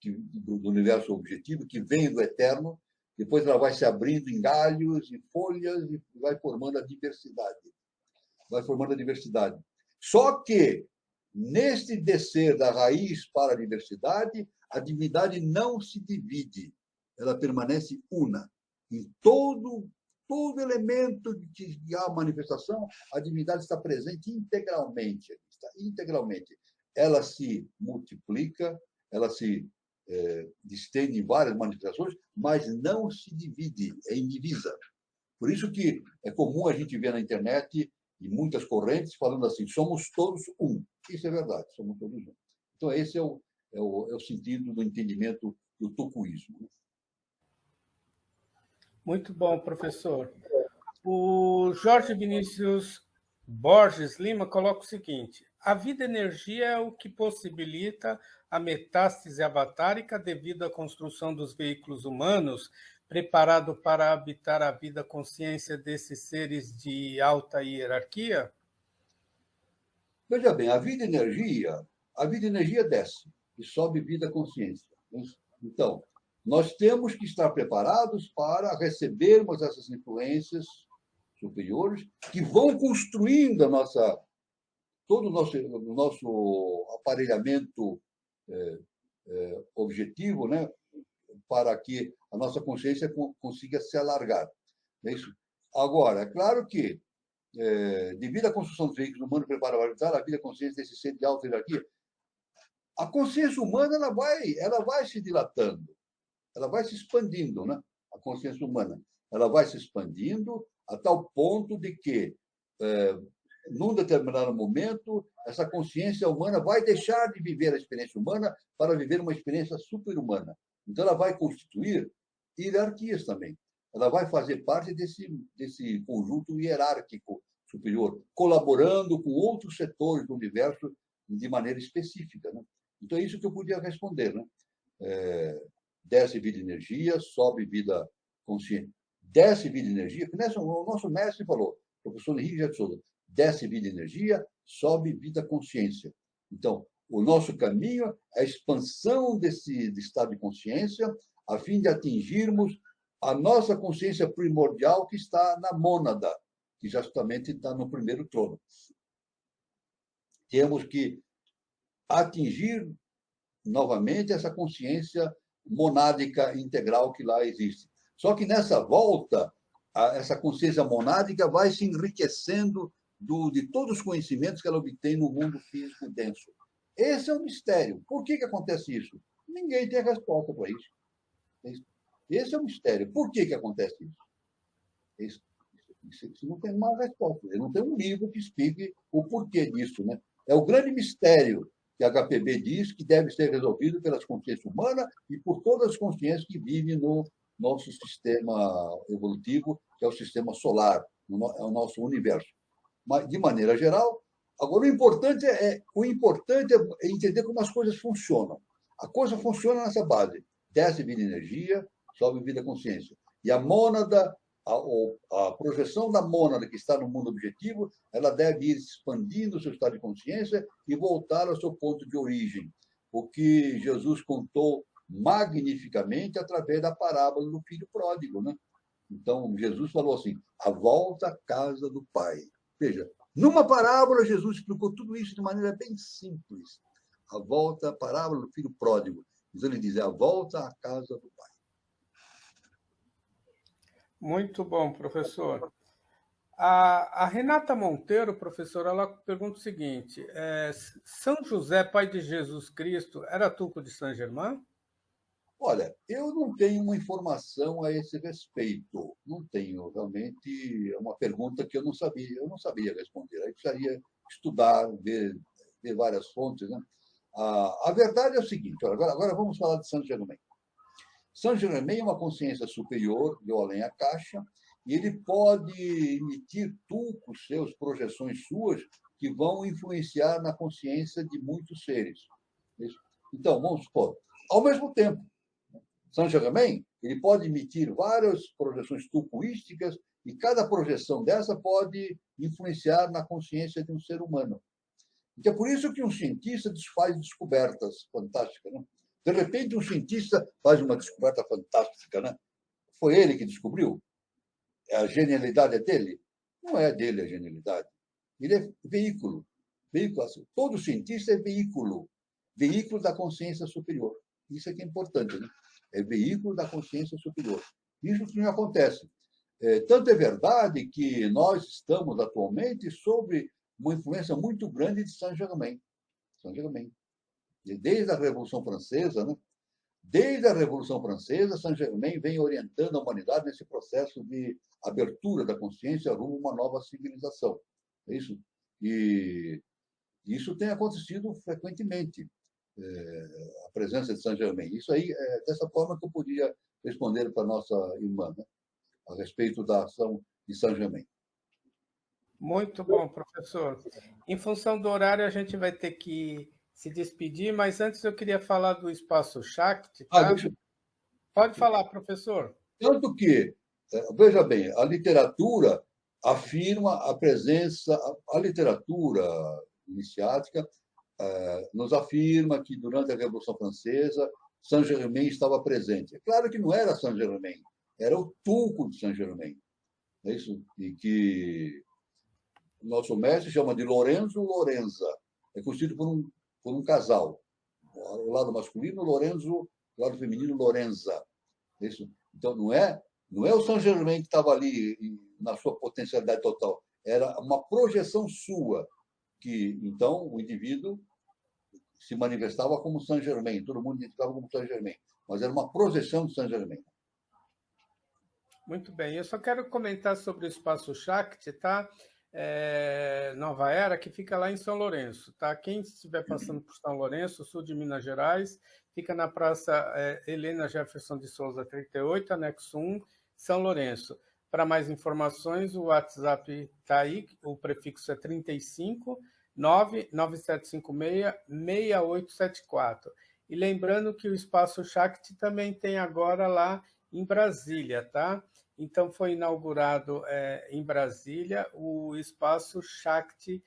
do universo objetivo, que vem do eterno. Depois ela vai se abrindo em galhos e folhas e vai formando a diversidade. Vai formando a diversidade. Só que, neste descer da raiz para a diversidade, a divindade não se divide. Ela permanece una. Em todo elemento de há manifestação, a divindade está presente integralmente. Está integralmente. Ela se multiplica, ela se distende em várias manifestações, mas não se divide, é indivisa. Por isso que é comum a gente ver na internet e muitas correntes falando assim, somos todos um. Isso é verdade, somos todos um. Então, esse é o sentido do entendimento do tulcoísmo. Muito bom, professor. O Jorge Vinícius Borges Lima coloca o seguinte: a vida-energia é o que possibilita a metástase avatárica devido à construção dos veículos humanos, preparado para habitar a vida consciência desses seres de alta hierarquia? Veja bem, a vida-energia desce e sobe vida consciência. Então, nós temos que estar preparados para recebermos essas influências superiores que vão construindo todo o nosso aparelhamento objetivo, né, para que a nossa consciência consiga se alargar. É isso. Agora, é claro que, devido à construção dos veículos humanos preparados para a vida consciência desse ser de alta hierarquia, a consciência humana ela vai se dilatando, ela vai se expandindo, né? A consciência humana ela vai se expandindo a tal ponto de que, num determinado momento, essa consciência humana vai deixar de viver a experiência humana para viver uma experiência super-humana. Então, ela vai constituir hierarquias também. Ela vai fazer parte desse conjunto hierárquico superior, colaborando com outros setores do universo de maneira específica, né? Então, é isso que eu podia responder, né? Desce vida e energia, sobe vida consciente. Desce vida e energia, que o nosso mestre falou, o professor Henrique de Souza, desce vida e energia, sobe vida consciência. Então, o nosso caminho é a expansão desse estado de consciência, a fim de atingirmos a nossa consciência primordial que está na mônada, que justamente está no primeiro trono. Temos que atingir novamente essa consciência monádica integral que lá existe. Só que nessa volta, essa consciência monádica vai se enriquecendo de todos os conhecimentos que ela obtém no mundo físico denso. Esse é um mistério. Por que acontece isso? Ninguém tem resposta para isso. Esse é um mistério. Por que acontece isso? Isso não tem uma resposta. Não tem um livro que explique o porquê disso, né? É o grande mistério que a HPB diz que deve ser resolvido pelas consciências humanas e por todas as consciências que vivem no nosso sistema evolutivo, que é o sistema solar, é o nosso universo. Mas, de maneira geral, agora o importante é entender como as coisas funcionam. A coisa funciona nessa base. Desce vida energia, sobe vida consciência. E a mônada, a projeção da mônada que está no mundo objetivo, ela deve ir expandindo o seu estado de consciência e voltar ao seu ponto de origem. O que Jesus contou magnificamente através da parábola do filho pródigo, né? Então, Jesus falou assim, a volta à casa do Pai. Veja, numa parábola, Jesus explicou tudo isso de maneira bem simples. A volta, a parábola do filho pródigo. Então, ele diz, a volta à casa do Pai. Muito bom, professor. A Renata Monteiro, professor, ela pergunta o seguinte, São José, pai de Jesus Cristo, era turco de Saint-Germain? Olha, eu não tenho uma informação a esse respeito. Não tenho, realmente, é uma pergunta que eu não sabia responder. Aí precisaria estudar, ver várias fontes, né? A verdade é o seguinte, agora vamos falar de Saint-Germain. Saint-Germain é uma consciência superior, do além a caixa, e ele pode emitir tulcos seus, projeções suas, que vão influenciar na consciência de muitos seres. Então, vamos supor, ao mesmo tempo, Saint-Germain, ele pode emitir várias projeções tulcoísticas e cada projeção dessa pode influenciar na consciência de um ser humano. Então, é por isso que um cientista faz descobertas fantásticas, né? De repente, um cientista faz uma descoberta fantástica, né? Foi ele que descobriu? A genialidade é dele? Não é dele a genialidade. Ele é veículo. Todo cientista é veículo da consciência superior. Isso é que é importante, né? É veículo da consciência superior. Isso que não acontece. Tanto é verdade que nós estamos atualmente sob uma influência muito grande de Saint-Germain. Desde a Revolução Francesa, né? Desde a Revolução Francesa, Saint-Germain vem orientando a humanidade nesse processo de abertura da consciência rumo a uma nova civilização. É isso? E isso tem acontecido frequentemente, a presença de Saint-Germain. Isso aí é dessa forma que eu podia responder para a nossa irmã, né? A respeito da ação de Saint-Germain. Muito bom, professor. Em função do horário, a gente vai ter que se despedir, mas antes eu queria falar do Espaço Shakti. Tá? Pode falar, professor. Tanto que, veja bem, a literatura afirma a presença, a literatura iniciática nos afirma que durante a Revolução Francesa, Saint-Germain estava presente. É claro que não era Saint-Germain, era o tulco de Saint-Germain. É isso? E que o nosso mestre chama de Lorenzo Lorenza. É constituído por um casal. O lado masculino, Lorenzo, o lado feminino, Lorenza. É isso? Então, não é o Saint-Germain que estava ali na sua potencialidade total. Era uma projeção sua, que, então, o indivíduo se manifestava como Saint-Germain. Todo mundo identificava como Saint-Germain. Mas era uma projeção de Saint-Germain. Muito bem. Eu só quero comentar sobre o Espaço Shakti, tá? Nova Era, que fica lá em São Lourenço, tá? Quem estiver passando por São Lourenço, sul de Minas Gerais, fica na Praça Helena Jefferson de Souza 38, anexo 1, São Lourenço. Para mais informações, o WhatsApp está aí, o prefixo é 35 99756 6874. E lembrando que o Espaço Shakti também tem agora lá em Brasília, tá? Então, foi inaugurado em Brasília o Espaço Shakti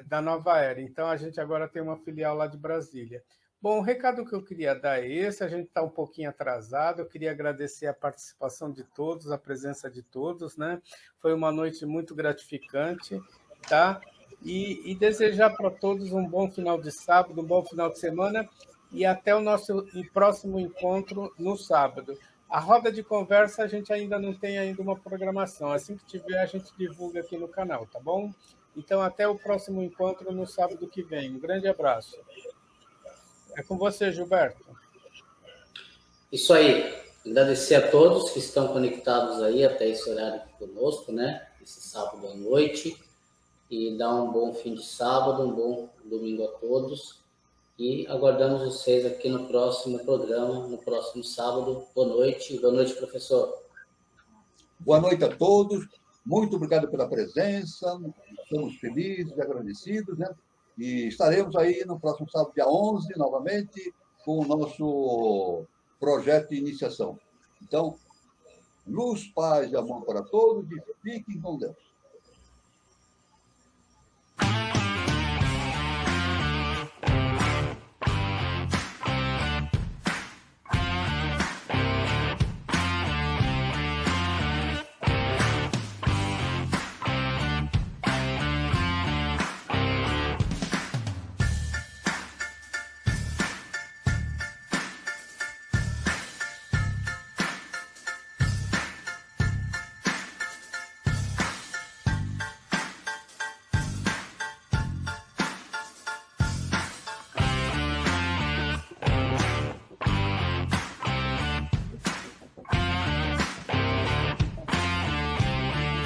da Nova Era. Então, a gente agora tem uma filial lá de Brasília. Bom, o recado que eu queria dar é esse, a gente está um pouquinho atrasado, eu queria agradecer a participação de todos, a presença de todos, né? Foi uma noite muito gratificante, tá? E desejar para todos um bom final de sábado, um bom final de semana e até o nosso próximo encontro no sábado. A roda de conversa a gente ainda não tem ainda uma programação. Assim que tiver, a gente divulga aqui no canal, tá bom? Então, até o próximo encontro no sábado que vem. Um grande abraço. É com você, Gilberto. Isso aí. Agradecer a todos que estão conectados aí até esse horário conosco, né? Esse sábado à noite. e dar um bom fim de sábado, um bom domingo a todos. E aguardamos vocês aqui no próximo programa, no próximo sábado. Boa noite, professor. Boa noite a todos. Muito obrigado pela presença. Estamos felizes e agradecidos, né? E estaremos aí no próximo sábado, dia 11, novamente, com o nosso projeto de iniciação. Então, luz, paz e amor para todos e fiquem com Deus.